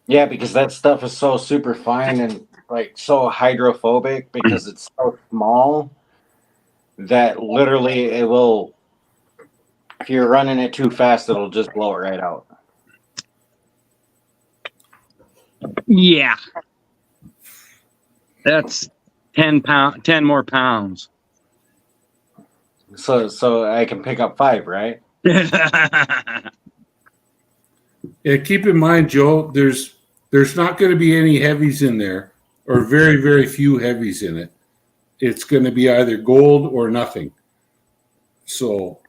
Yeah, because that stuff is so super fine and like so hydrophobic because it's so small that literally it will, if you're running it too fast, it'll just blow it right out. Yeah. That's 10 more pounds. So I can pick up 5, right? Yeah, keep in mind, Joe, there's not going to be any heavies in there, or very, very few heavies in it. It's going to be either gold or nothing. So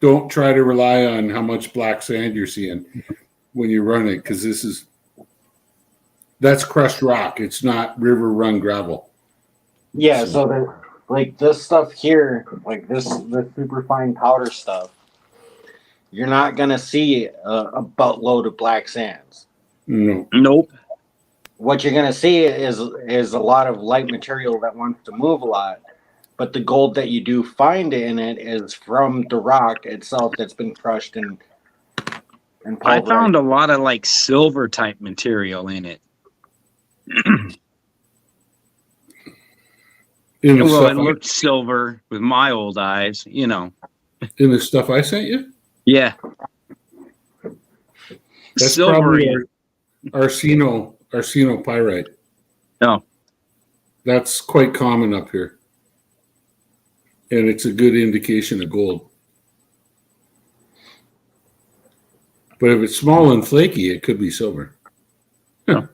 don't try to rely on how much black sand you're seeing when you run it, because that's crushed rock. It's not river run gravel. Yeah, so like this stuff here, like this super fine powder stuff, you're not gonna see a buttload of black sands. No. Nope. What you're gonna see is a lot of light material that wants to move a lot, but the gold that you do find in it is from the rock itself that's been crushed and I found a lot of like silver type material in it. In the, Well, it stuff looked silver with my old eyes, in the stuff I sent you? Yeah. That's Silvery. probably arsenopyrite. Oh. That's quite common up here. And it's a good indication of gold. But if it's small and flaky, it could be silver. Yeah.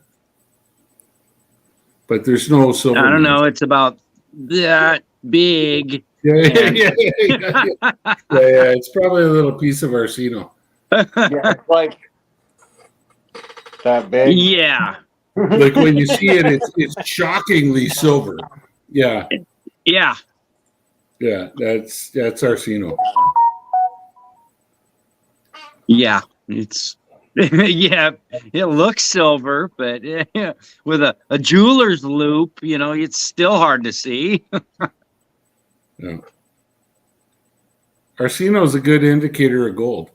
But there's no silver. I don't know. It's about that big. It's probably a little piece of Arsino. Yeah, it's like that big. Yeah. Like when you see it, it's shockingly silver. Yeah, Yeah. that's Arsino. Yeah. It's yeah, it looks silver, but with a jeweler's loop, it's still hard to see. Yeah. Arsino is a good indicator of gold.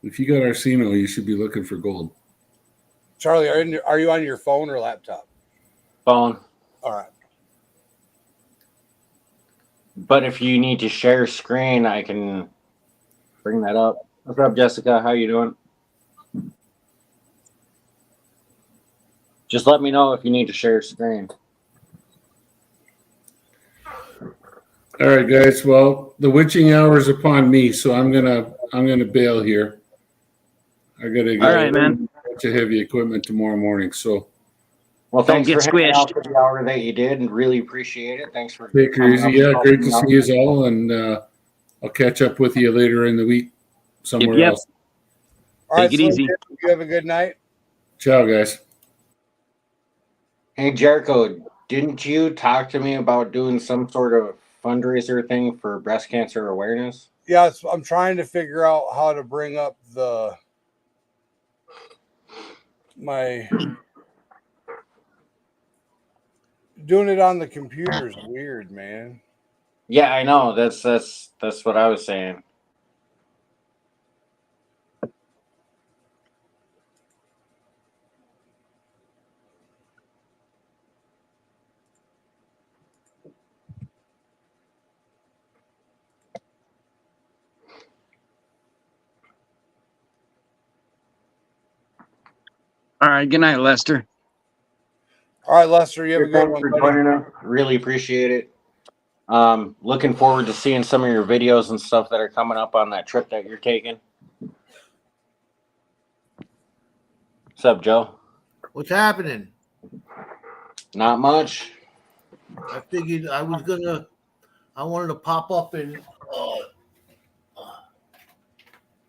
If you got Arsino, you should be looking for gold. Charlie, are you on your phone or laptop? Phone. All right. But if you need to share screen, I can bring that up. What's up, Jessica? How you doing? Just let me know if you need to share screen. All right, guys. Well, the witching hour is upon me, so I'm gonna bail here. I gotta All right, man. to heavy equipment tomorrow morning. So, Well, thanks Don't for get hanging out squished. for the hour that you did, and really appreciate it. Thanks for take her coming easy. up Yeah, and great to helping see me out. you all, and I'll catch up with you later in the week somewhere Yep. else. All right, Take it easy. You have a good night. Ciao, guys. Hey, Jericho, didn't you talk to me about doing some sort of fundraiser thing for breast cancer awareness? Yeah, I'm trying to figure out how to bring up my doing it on the computer is weird, man. Yeah, I know. That's what I was saying. All right. Good night, Lester. All right, Lester, you have a good Thanks one, for buddy. joining us. Really appreciate it. Looking forward to seeing some of your videos and stuff that are coming up on that trip that you're taking. What's up, Joe? What's happening? Not much. I figured I wanted to pop up and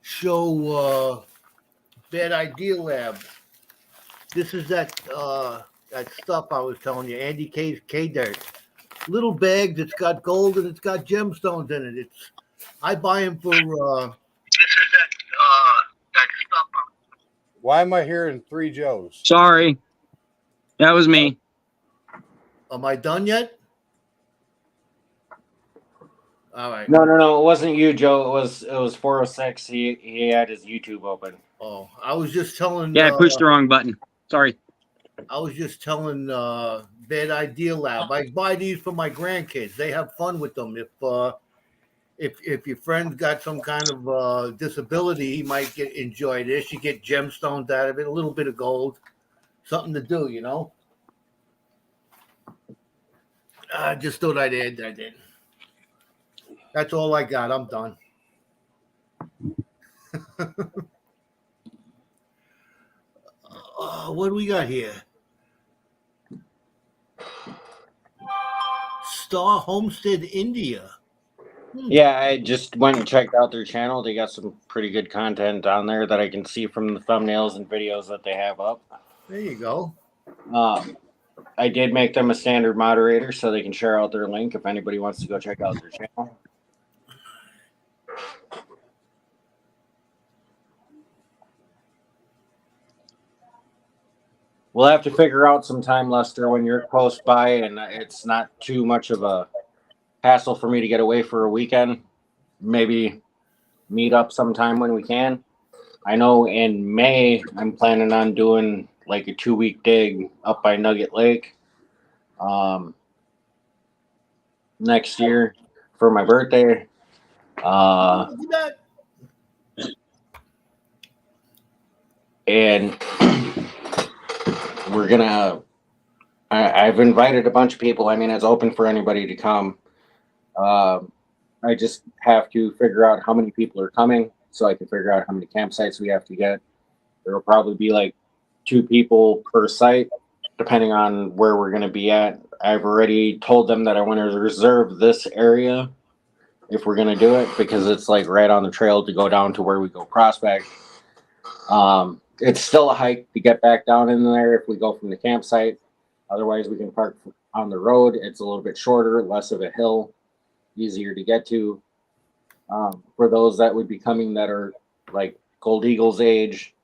show Bad Idea Lab. This is that stuff I was telling you, Andy K's K-Dirt. Little bags, it's got gold and it's got gemstones in it. I buy them for this is that stuff. Why am I hearing 3 Joes? Sorry. That was me. Am I done yet? All right. No. It wasn't you, Joe. It was 406. He had his YouTube open. Oh, I was just telling. Yeah, I pushed the wrong button. Sorry. I was just telling Bad Idea Lab. I buy these for my grandkids. They have fun with them. If your friend's got some kind of disability, he might enjoy this. You get gemstones out of it, a little bit of gold, something to do, you know. I just thought I'd add that in. That's all I got. I'm done. What do we got here? Star Homestead India. Yeah, I just went and checked out their channel. They got some pretty good content on there that I can see from the thumbnails and videos that they have up. There you go. I did make them a standard moderator so they can share out their link if anybody wants to go check out their channel. We'll have to figure out some time, Lester, when you're close by and it's not too much of a hassle for me to get away for a weekend. Maybe meet up sometime when we can. I know in May I'm planning on doing like a 2-week dig up by Nugget Lake next year for my birthday. And we're gonna I've invited a bunch of people. I mean, it's open for anybody to come. I just have to figure out how many people are coming so I can figure out how many campsites we have to get. There will probably be like 2 people per site, depending on where we're going to be at. I've already told them that I want to reserve this area if we're going to do it, because it's like right on the trail to go down to where we go prospect. It's still a hike to get back down in there if we go from the campsite. Otherwise, we can park on the road. It's a little bit shorter, less of a hill, easier to get to. For those that would be coming that are like Gold Eagle's age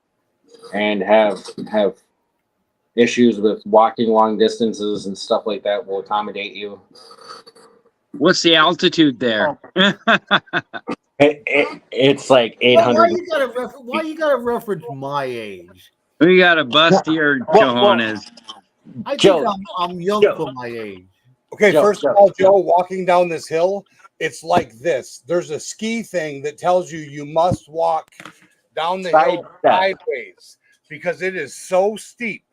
and have issues with walking long distances and stuff like that, we'll accommodate you. What's the altitude there? It's like Why 800. you gotta reference my age? We got a bustier Johannes. I think Joe. I'm young Joe. for my age. Okay, Joe, first of all, Joe, walking down this hill, it's like this. There's a ski thing that tells you must walk down the hill sideways because it is so steep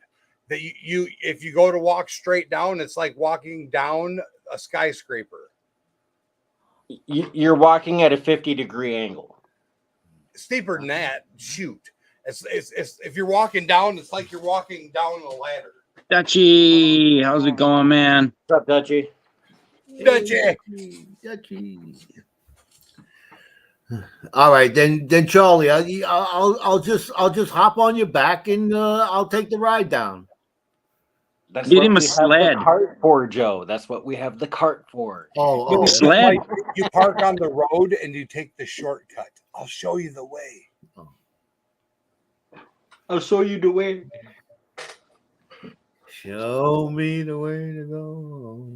that you if you go to walk straight down, it's like walking down a skyscraper. You're walking at a 50-degree angle. Steeper than that, shoot. It's if you're walking down, it's like you're walking down a ladder. Dutchy, how's it going, man? What's up, Dutchy? Dutchy. All right, then Charlie, I'll just hop on your back and I'll take the ride down. That's Get what him a we have sled. the cart for, Joe. That's what we have the cart for. Oh, It's sled. like you park on the road and you take the shortcut. I'll show you the way. I'll show you the way. show me the way to go.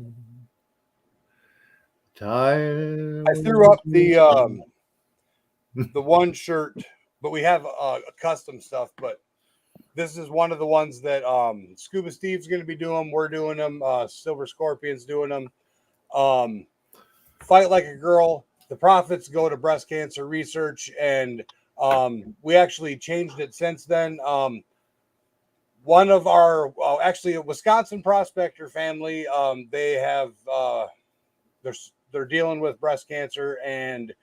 Tired. I threw up the one shirt, but we have custom stuff. But this is one of the ones that Scuba Steve's going to be doing. We're doing them. Silver Scorpion's doing them. Fight Like a Girl. The profits go to breast cancer research, and we actually changed it since then. One of our actually a Wisconsin prospector family, they have they're dealing with breast cancer, and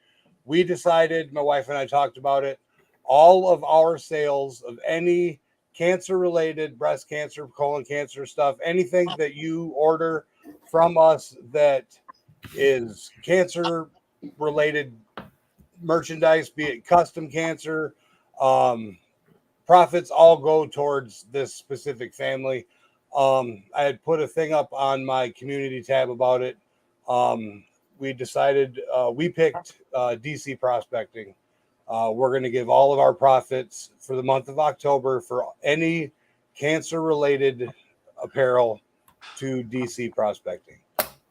we decided, my wife and I talked about it, all of our sales of any cancer related, breast cancer, colon cancer stuff, anything that you order from us that is cancer related merchandise, be it custom cancer, profits all go towards this specific family. I had put a thing up on my community tab about it. We decided we picked DC Prospecting. We're going to give all of our profits for the month of October for any cancer related apparel to DC Prospecting.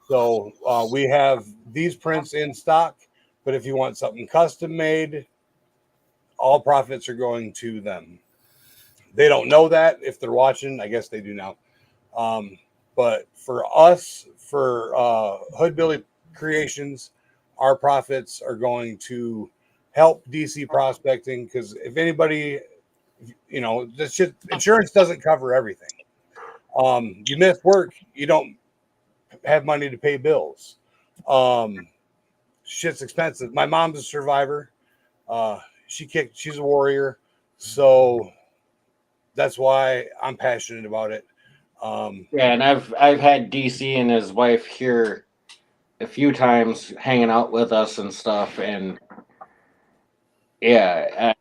So we have these prints in stock, but if you want something custom made, all profits are going to them. They don't know that if they're watching. I guess they do now. But for us, for Hood Billy Creations, our profits are going to help DC Prospecting, because if anybody, you know, this shit, insurance doesn't cover everything. You miss work, you don't have money to pay bills. Shit's expensive. My mom's a survivor. She's a warrior. So that's why I'm passionate about it. Yeah, and I've had DC and his wife here a few times hanging out with us and stuff, and yeah,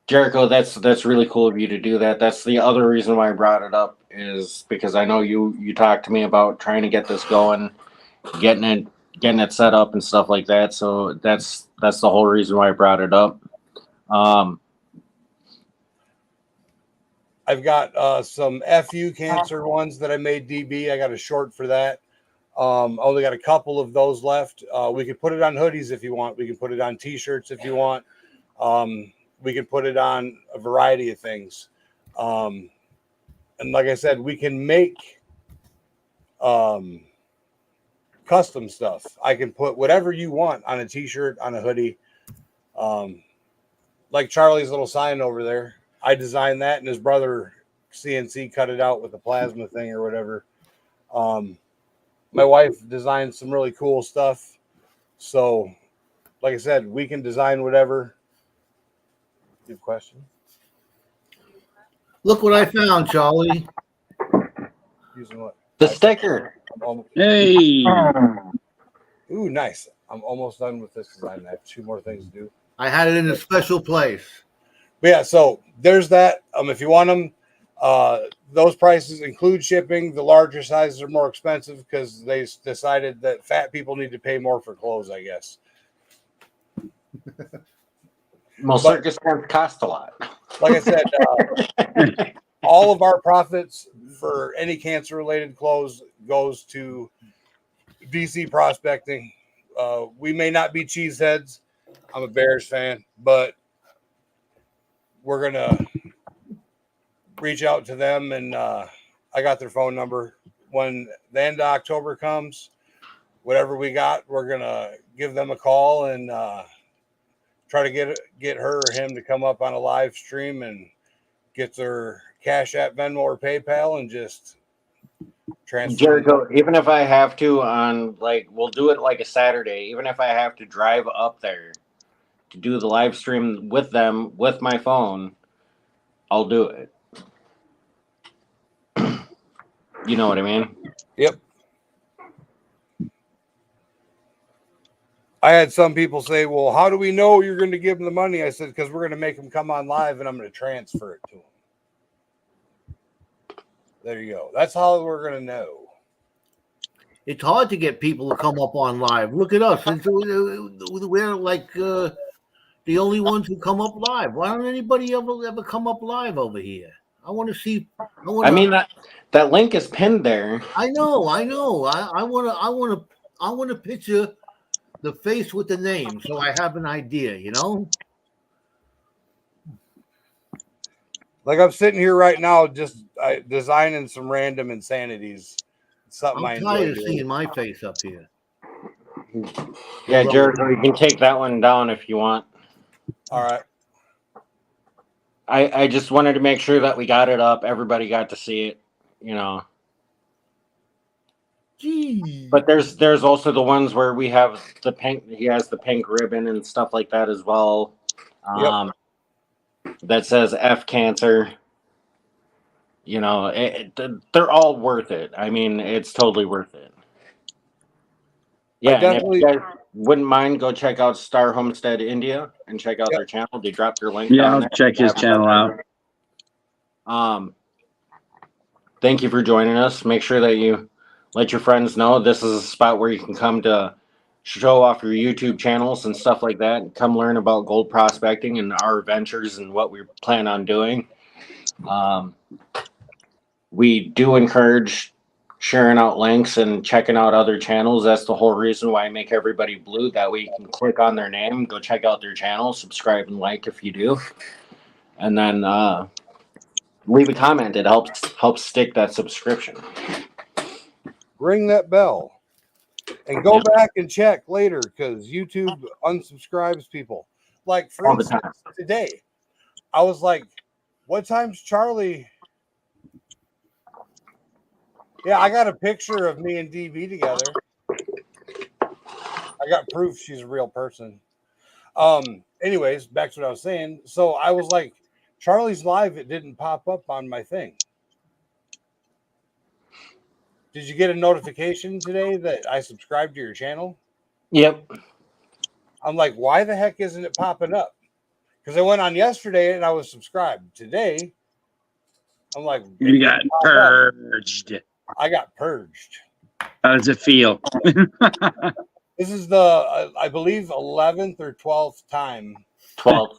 Jericho, that's really cool of you to do that. That's the other reason why I brought it up, is because I know you talked to me about trying to get this going, getting it set up and stuff like that. So that's the whole reason why I brought it up. I've got some FU cancer ones that I made DB. I got a short for that. Only got a couple of those left. We could put it on hoodies if you want. We can put it on t-shirts if you want. We can put it on a variety of things. And like I said, we can make custom stuff. I can put whatever you want on a t-shirt, on a hoodie. Like Charlie's little sign over there. I designed that, and his brother CNC cut it out with a plasma thing or whatever. My wife designed some really cool stuff. So, like I said, we can design whatever. You have a question? Look what I found, Charlie. Using what? The sticker. Hey, Ooh, nice. I'm almost done with this design. I have 2 more things to do. I had it in a special place. But yeah, so there's that. If you want them, those prices include shipping. The larger sizes are more expensive because they decided that fat people need to pay more for clothes, I guess. Well, circus tents cost a lot. Like I said, all of our profits for any cancer-related clothes goes to DC Prospecting. We may not be cheeseheads. I'm a Bears fan, but we're gonna reach out to them, and I got their phone number. When the end of October comes, whatever we got, we're gonna give them a call and try to get her or him to come up on a live stream and get their Cash App, Venmo, or PayPal, and just transfer. Jericho, even if I have to we'll do it like a Saturday, even if I have to drive up there to do the live stream with them with my phone, I'll do it. You know what I mean? Yep. I had some people say, well, how do we know you're going to give them the money? I said, because we're going to make them come on live and I'm going to transfer it to them. There you go. That's how we're going to know. It's hard to get people to come up on live. Look at us. We're like the only ones who come up live. Why don't anybody ever come up live over here? I want to see. I mean, that link is pinned there. I know. I want to picture the face with the name, so I have an idea. You know. Like I'm sitting here right now, just designing some random insanities. Something I'm tired of seeing my face up here. Yeah, Jericho, you can take that one down if you want. All right. I just wanted to make sure that we got it up. Everybody got to see it, you know. Gee. But there's also the ones where we have the pink. He has the pink ribbon and stuff like that as well. That says F cancer. You know, they're all worth it. I mean, it's totally worth it. Yeah, and if you guys wouldn't mind, go check out Star Homestead India and check out their channel. They dropped their link. Yeah, down I'll there. check his channel out. Thank you for joining us. Make sure that you let your friends know this is a spot where you can come to show off your YouTube channels and stuff like that. Come learn about gold prospecting and our adventures and what we plan on doing. We do encourage sharing out links and checking out other channels. That's the whole reason why I make everybody blue. That way you can click on their name, go check out their channel, subscribe and like if you do. And then leave a comment. It helps stick that subscription. Ring that bell. And go back and check later because YouTube unsubscribes people. Like, for instance, today, I was like, what time's Charlie? Yeah, I got a picture of me and DB together. I got proof she's a real person. Anyways, back to what I was saying. So I was like, Charlie's live, it didn't pop up on my thing. Did you get a notification today that I subscribed to your channel? Yep. I'm like, why the heck isn't it popping up? Because I went on yesterday and I was subscribed. Today, I'm like, you got purged. I got purged. How does it feel? This is the, I believe, 11th or 12th time. 12th.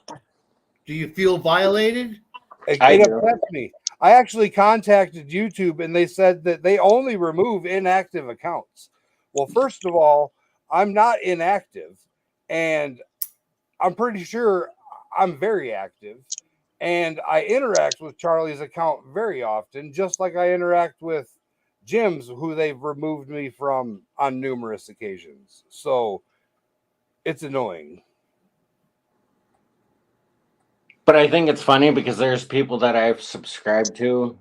Do you feel violated? It upsets me. I actually contacted YouTube and they said that they only remove inactive accounts. Well, first of all, I'm not inactive and I'm pretty sure I'm very active and I interact with Charlie's account very often, just like I interact with Jim's, who they've removed me from on numerous occasions. So it's annoying. But I think it's funny because there's people that I've subscribed to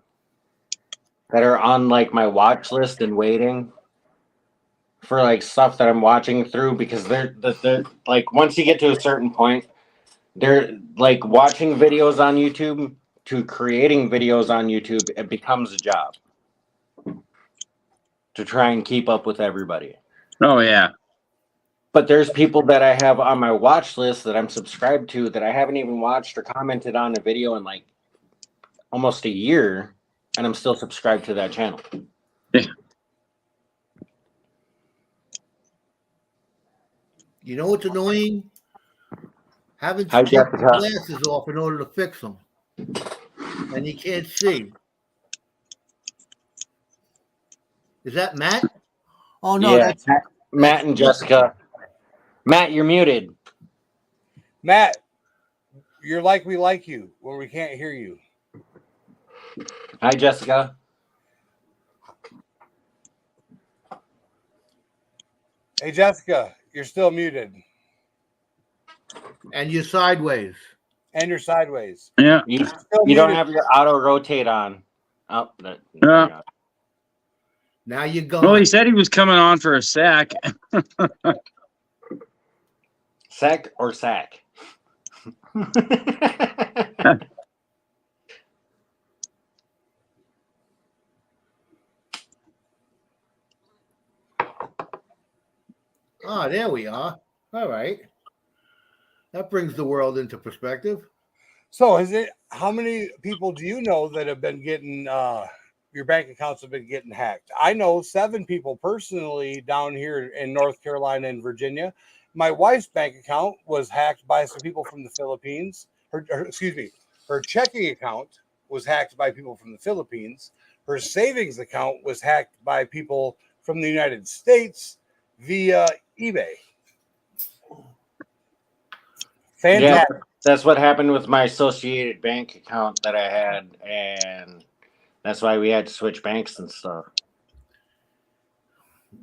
that are on like my watch list and waiting for like stuff that I'm watching through because they're like once you get to a certain point, they're like watching videos on YouTube to creating videos on YouTube. It becomes a job. to try and keep up with everybody. Oh yeah. But there's people that I have on my watch list that I'm subscribed to that I haven't even watched or commented on a video in like almost a year, and I'm still subscribed to that channel. You know what's annoying? Having Hi, to take Jessica. the glasses off in order to fix them, and you can't see. Is that Matt? Oh no, Yeah, that's Matt and Jessica. Matt, you're muted. Matt, you're like we like you when we can't hear you. Hi, Jessica. Hey, Jessica, you're still muted. and you're sideways. And you're sideways. Yeah. You Still don't muted. have your auto rotate on. Oh, Yeah. Now you're gone. Well, he said he was coming on for a sack. Sack or sack? Ah, there we are. All right. That brings the world into perspective. So how many people do you know that have been getting your bank accounts have been getting hacked? I know 7 people personally down here in North Carolina and Virginia. My wife's bank account was hacked by some people from the Philippines. Her checking account was hacked by people from the Philippines. Her savings account was hacked by people from the United States via eBay. Fantastic. Yeah, that's what happened with my Associated Bank account that I had, and that's why we had to switch banks and stuff.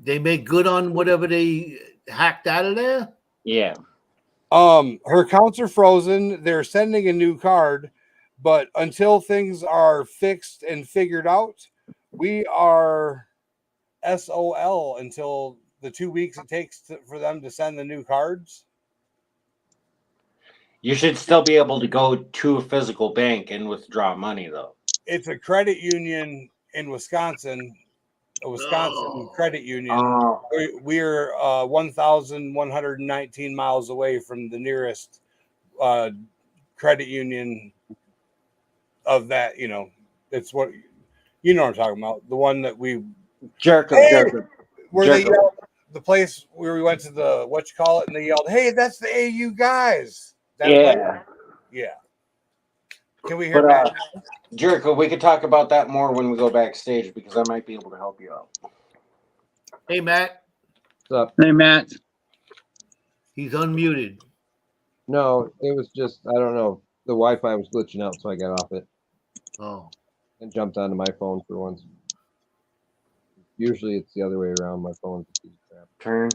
They make good on whatever they hacked out of there. Yeah. Her accounts are frozen. They're sending a new card, but until things are fixed and figured out, we are SOL until the 2 weeks it takes for them to send the new cards. You should still be able to go to a physical bank and withdraw money, though. It's a credit union in Wisconsin, a Wisconsin credit union. We're 1,119 miles away from the nearest credit union of that. You know, it's what you know what I'm talking about. The one that we Jerk. where they yelled, the place where we went to the and they yelled, "Hey, that's the AU guys." Yeah. Yeah. Can we hear But that? Jericho, we could talk about that more when we go backstage because I might be able to help you out. Hey, Matt. What's up? Hey, Matt. He's unmuted. No, it was just, I don't know. The Wi-Fi was glitching out, so I got off it Oh. and jumped onto my phone for once. Usually it's the other way around. My phone's a piece of crap.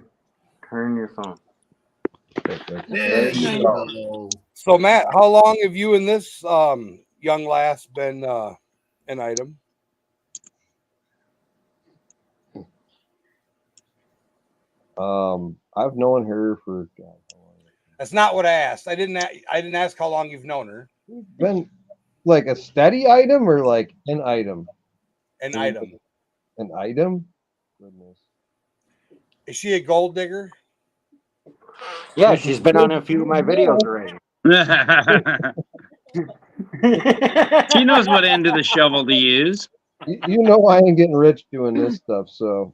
Turn your phone. There you go. So, Matt, how long have you and this young lass been an item? I've known her for God, how long? That's not what I asked. I didn't ask how long you've known her. Been like a steady item or like an item? An item. An item? Goodness. Is she a gold digger? Yeah, she's been on a few of my videos already. She knows what end of the shovel to use. You know I ain't getting rich doing this stuff, so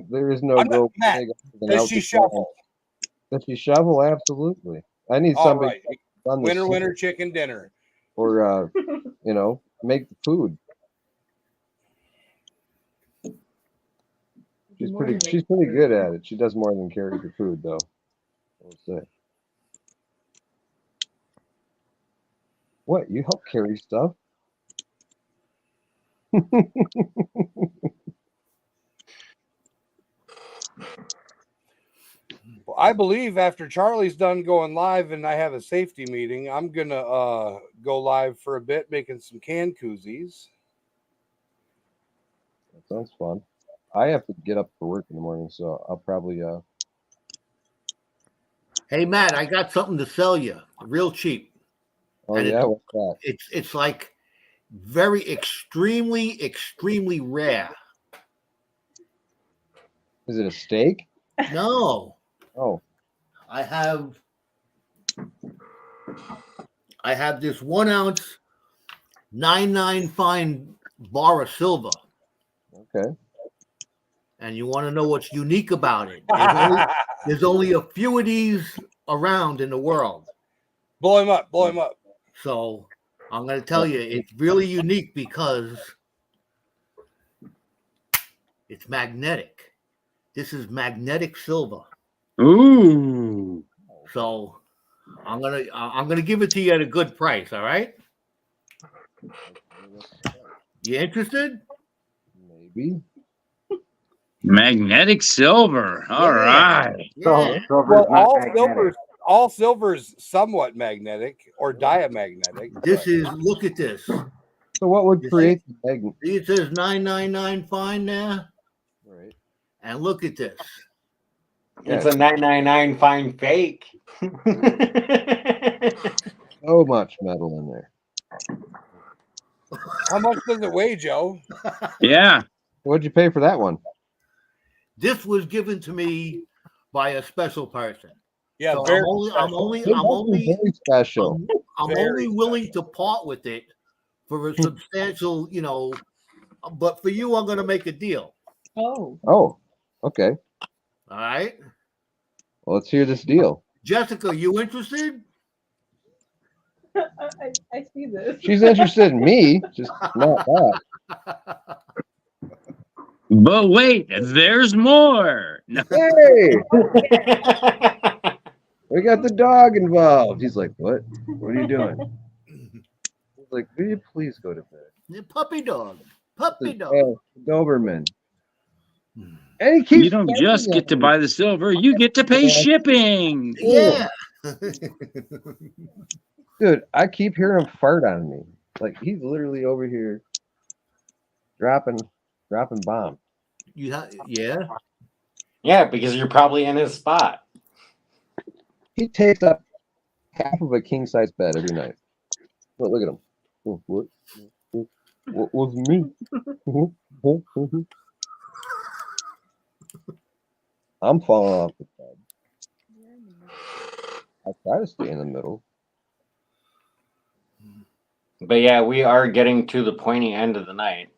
there is no gold. Matt, does she shovel? Does she shovel? Absolutely. I need All somebody right. on this Winner, chicken dinner. or make the food. She's pretty good at it. She does more than carry the food, though. I would say. What? You help carry stuff? Well, I believe after Charlie's done going live and I have a safety meeting, I'm gonna go live for a bit making some canned koozies. That sounds fun. I have to get up for work in the morning, so I'll probably Hey, Matt, I got something to sell you, real cheap. Oh And yeah, what's that? It's like very extremely rare. Is it a steak? No, Oh, I have this 1 ounce 99 fine bar of silver. okay. And you want to know what's unique about it? There's only a few of these around in the world. Blow him up. Blow him up. So I'm going to tell you, it's really unique because it's magnetic. This is magnetic silver. Ooh. So I'm gonna give it to you at a good price. All right? You interested? Maybe. Magnetic silver. All right. Yeah. Well, all silver's somewhat magnetic or diamagnetic. This is. Look at this. So what would create the magnet? See, it says 999 fine there, Right. and look at this. It's a 999 fine fake. So much metal in there. How much does it weigh, Joe? Yeah. What'd you pay for that one? This was given to me by a special person. Yeah, So very I'm only Very special. I'm only willing to part with it for a substantial, but for you, I'm going to make a deal. Oh, okay. All right. Well, let's hear this deal. Jessica, you interested? I see this. She's interested in me, just not that. But wait, there's more. No. Hey, we got the dog involved. He's like, what? What are you doing? He's like, will you please go to bed? The puppy dog. Puppy dog. Doberman. And he keeps You don't just get to buy the silver, you get to pay shipping. Yeah. Dude, I keep hearing him fart on me. Like he's literally over here dropping bombs. Yeah. Yeah, because you're probably in his spot. He takes up half of a king size bed every night. But look at him. Oh, what was me? I'm falling off the bed. I try to stay in the middle. But yeah, we are getting to the pointy end of the night.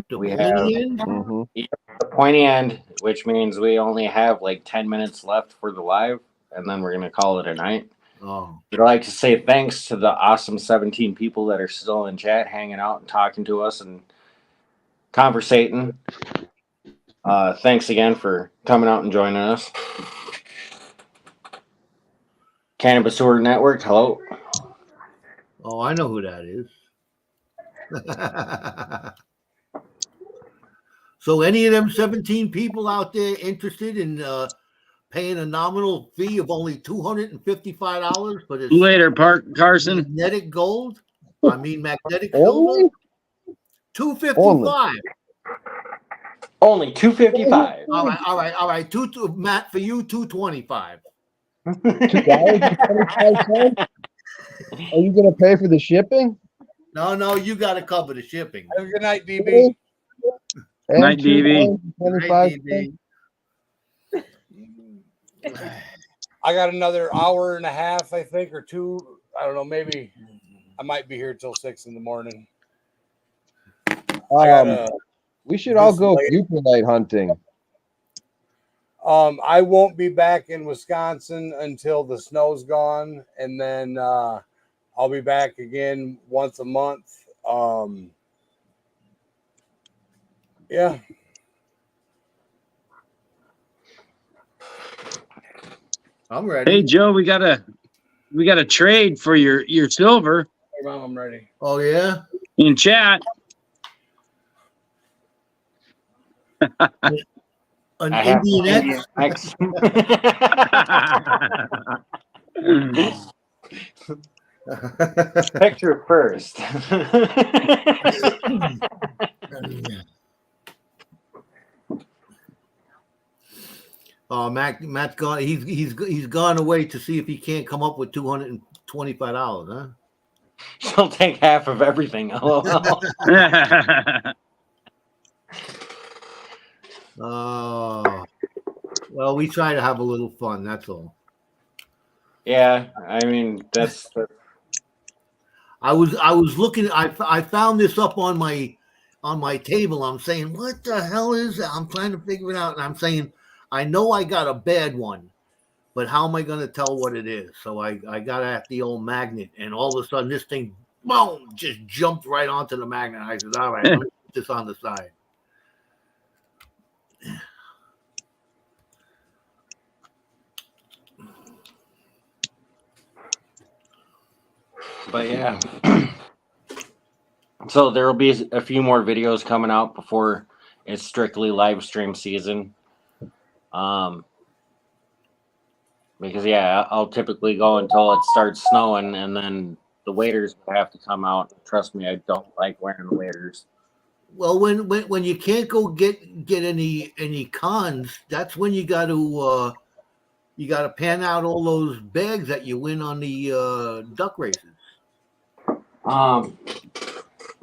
We have Mm-hmm. the pointy end, which means we only have like 10 minutes left for the live, and then we're going to call it a night. Oh. I'd like to say thanks to the awesome 17 people that are still in chat, hanging out and talking to us and conversating. Thanks again for coming out and joining us. Cannabis Sewer Network, hello. Oh, I know who that is. So any of them 17 people out there interested in paying a nominal fee of only $255 for this Later, Carson. magnetic gold? I mean magnetic silver? $255. Only $255. All right. Matt, for you, $225. $2.25? Are you gonna pay for the shipping? No, you got to cover the shipping. Have a good night, DB. Night, DB. $2.25. I got another hour and a half, I think, or two. I don't know. Maybe I might be here till 6 in the morning. We should all go eucalyptus hunting. I won't be back in Wisconsin until the snow's gone, and then I'll be back again once a month. Yeah. I'm ready. Hey Joe, we got a trade for your silver Hey, Mom, I'm ready. Oh, yeah? in chat. An I have Indian X. X? Picture first. Oh, Matt's gone. He's gone away to see if he can't come up with $225, huh? She'll take half of everything. LOL. Oh. Well, we try to have a little fun. That's all. Yeah, I mean that's I was looking. I found this up on my table. I'm saying, what the hell is that? I'm trying to figure it out, and I'm saying, I know I got a bad one, but how am I going to tell what it is? So I got at the old magnet, and all of a sudden this thing, boom, just jumped right onto the magnet. I said, all right, let me put this on the side. But yeah. So there will be a few more videos coming out before it's strictly live stream season. Because yeah, I'll typically go until it starts snowing, and then the waders have to come out. Trust me, I don't like wearing the waders. Well, when you can't go get any cons, that's when you got to pan out all those bags that you win on the duck races.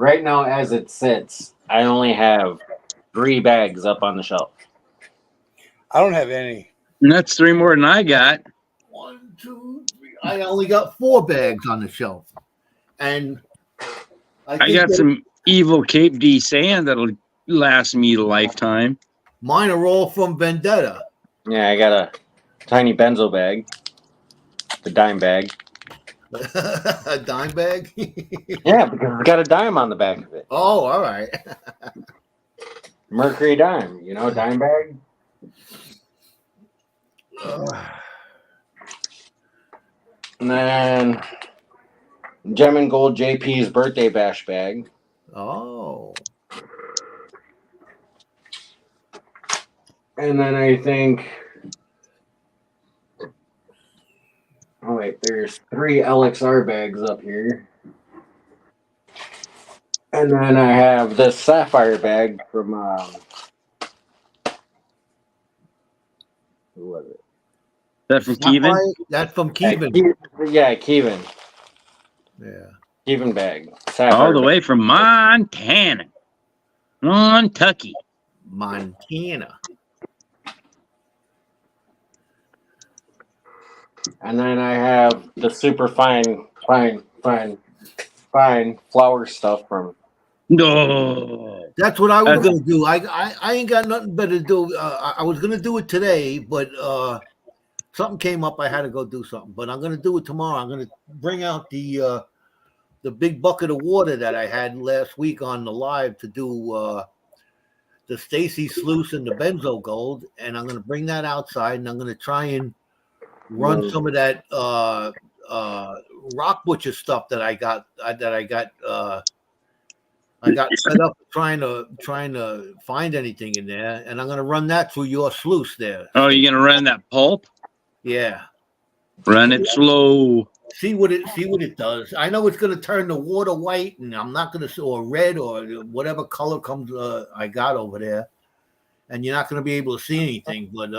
Right now, as it sits, I only have 3 bags up on the shelf. I don't have any. And that's 3 more than I got. 1, 2, 3. I only got 4 bags on the shelf, and I got some evil Cape D sand that'll last me a lifetime. Mine are all from Vendetta. Yeah, I got a tiny benzo bag, the dime bag. A dime bag. Yeah, because it's got a dime on the back of it. Oh, all right. Mercury dime, dime bag. And then Gem and Gold JP's birthday bash bag. Oh. And then I think, oh wait, there's 3 LXR bags up here. And then I have this sapphire bag from, who was it? That from Kevin? That's from Kevin. Yeah, Kevin. Yeah. Kevin bag. All the way from Montana. Kentucky. Montana. And then I have the super fine flower stuff from. No. That's what I was going to do. I ain't got nothing better to do. I was going to do it today, but something came up. I had to go do something. But I'm going to do it tomorrow. I'm going to bring out the big bucket of water that I had last week on the live to do the Stacy Sluice and the Benzo Gold, and I'm going to bring that outside, and I'm going to try and run some of that Rock Butcher stuff that I got set up trying to find anything in there, and I'm going to run that through your sluice there. Oh, you're going to run that pulp? Yeah. Run it slow. See what it does. I know it's going to turn the water white, and I'm not going to, or red, or whatever color comes I got over there, and you're not going to be able to see anything. But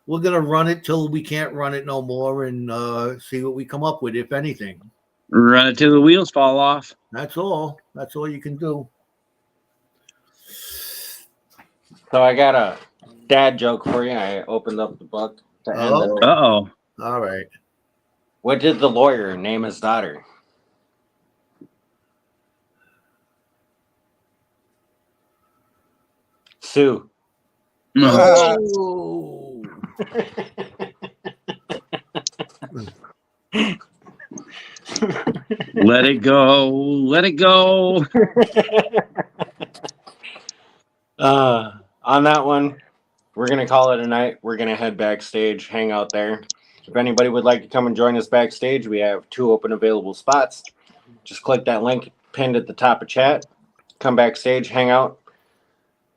we're going to run it till we can't run it no more, and see what we come up with, if anything. Run it till the wheels fall off. That's all. That's all you can do. So I got a dad joke for you. I opened up the book to end it. Uh-oh. All right. What did the lawyer name his daughter? Sue. Oh. Let it go. Let it go. On that one, we're going to call it a night. We're going to head backstage, hang out there. If anybody would like to come and join us backstage, we have 2 open available spots. Just click that link pinned at the top of chat. Come backstage, hang out.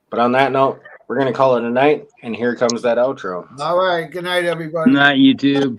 But on that note, we're going to call it a night, and here comes that outro. All right. Good night, everybody. Not YouTube.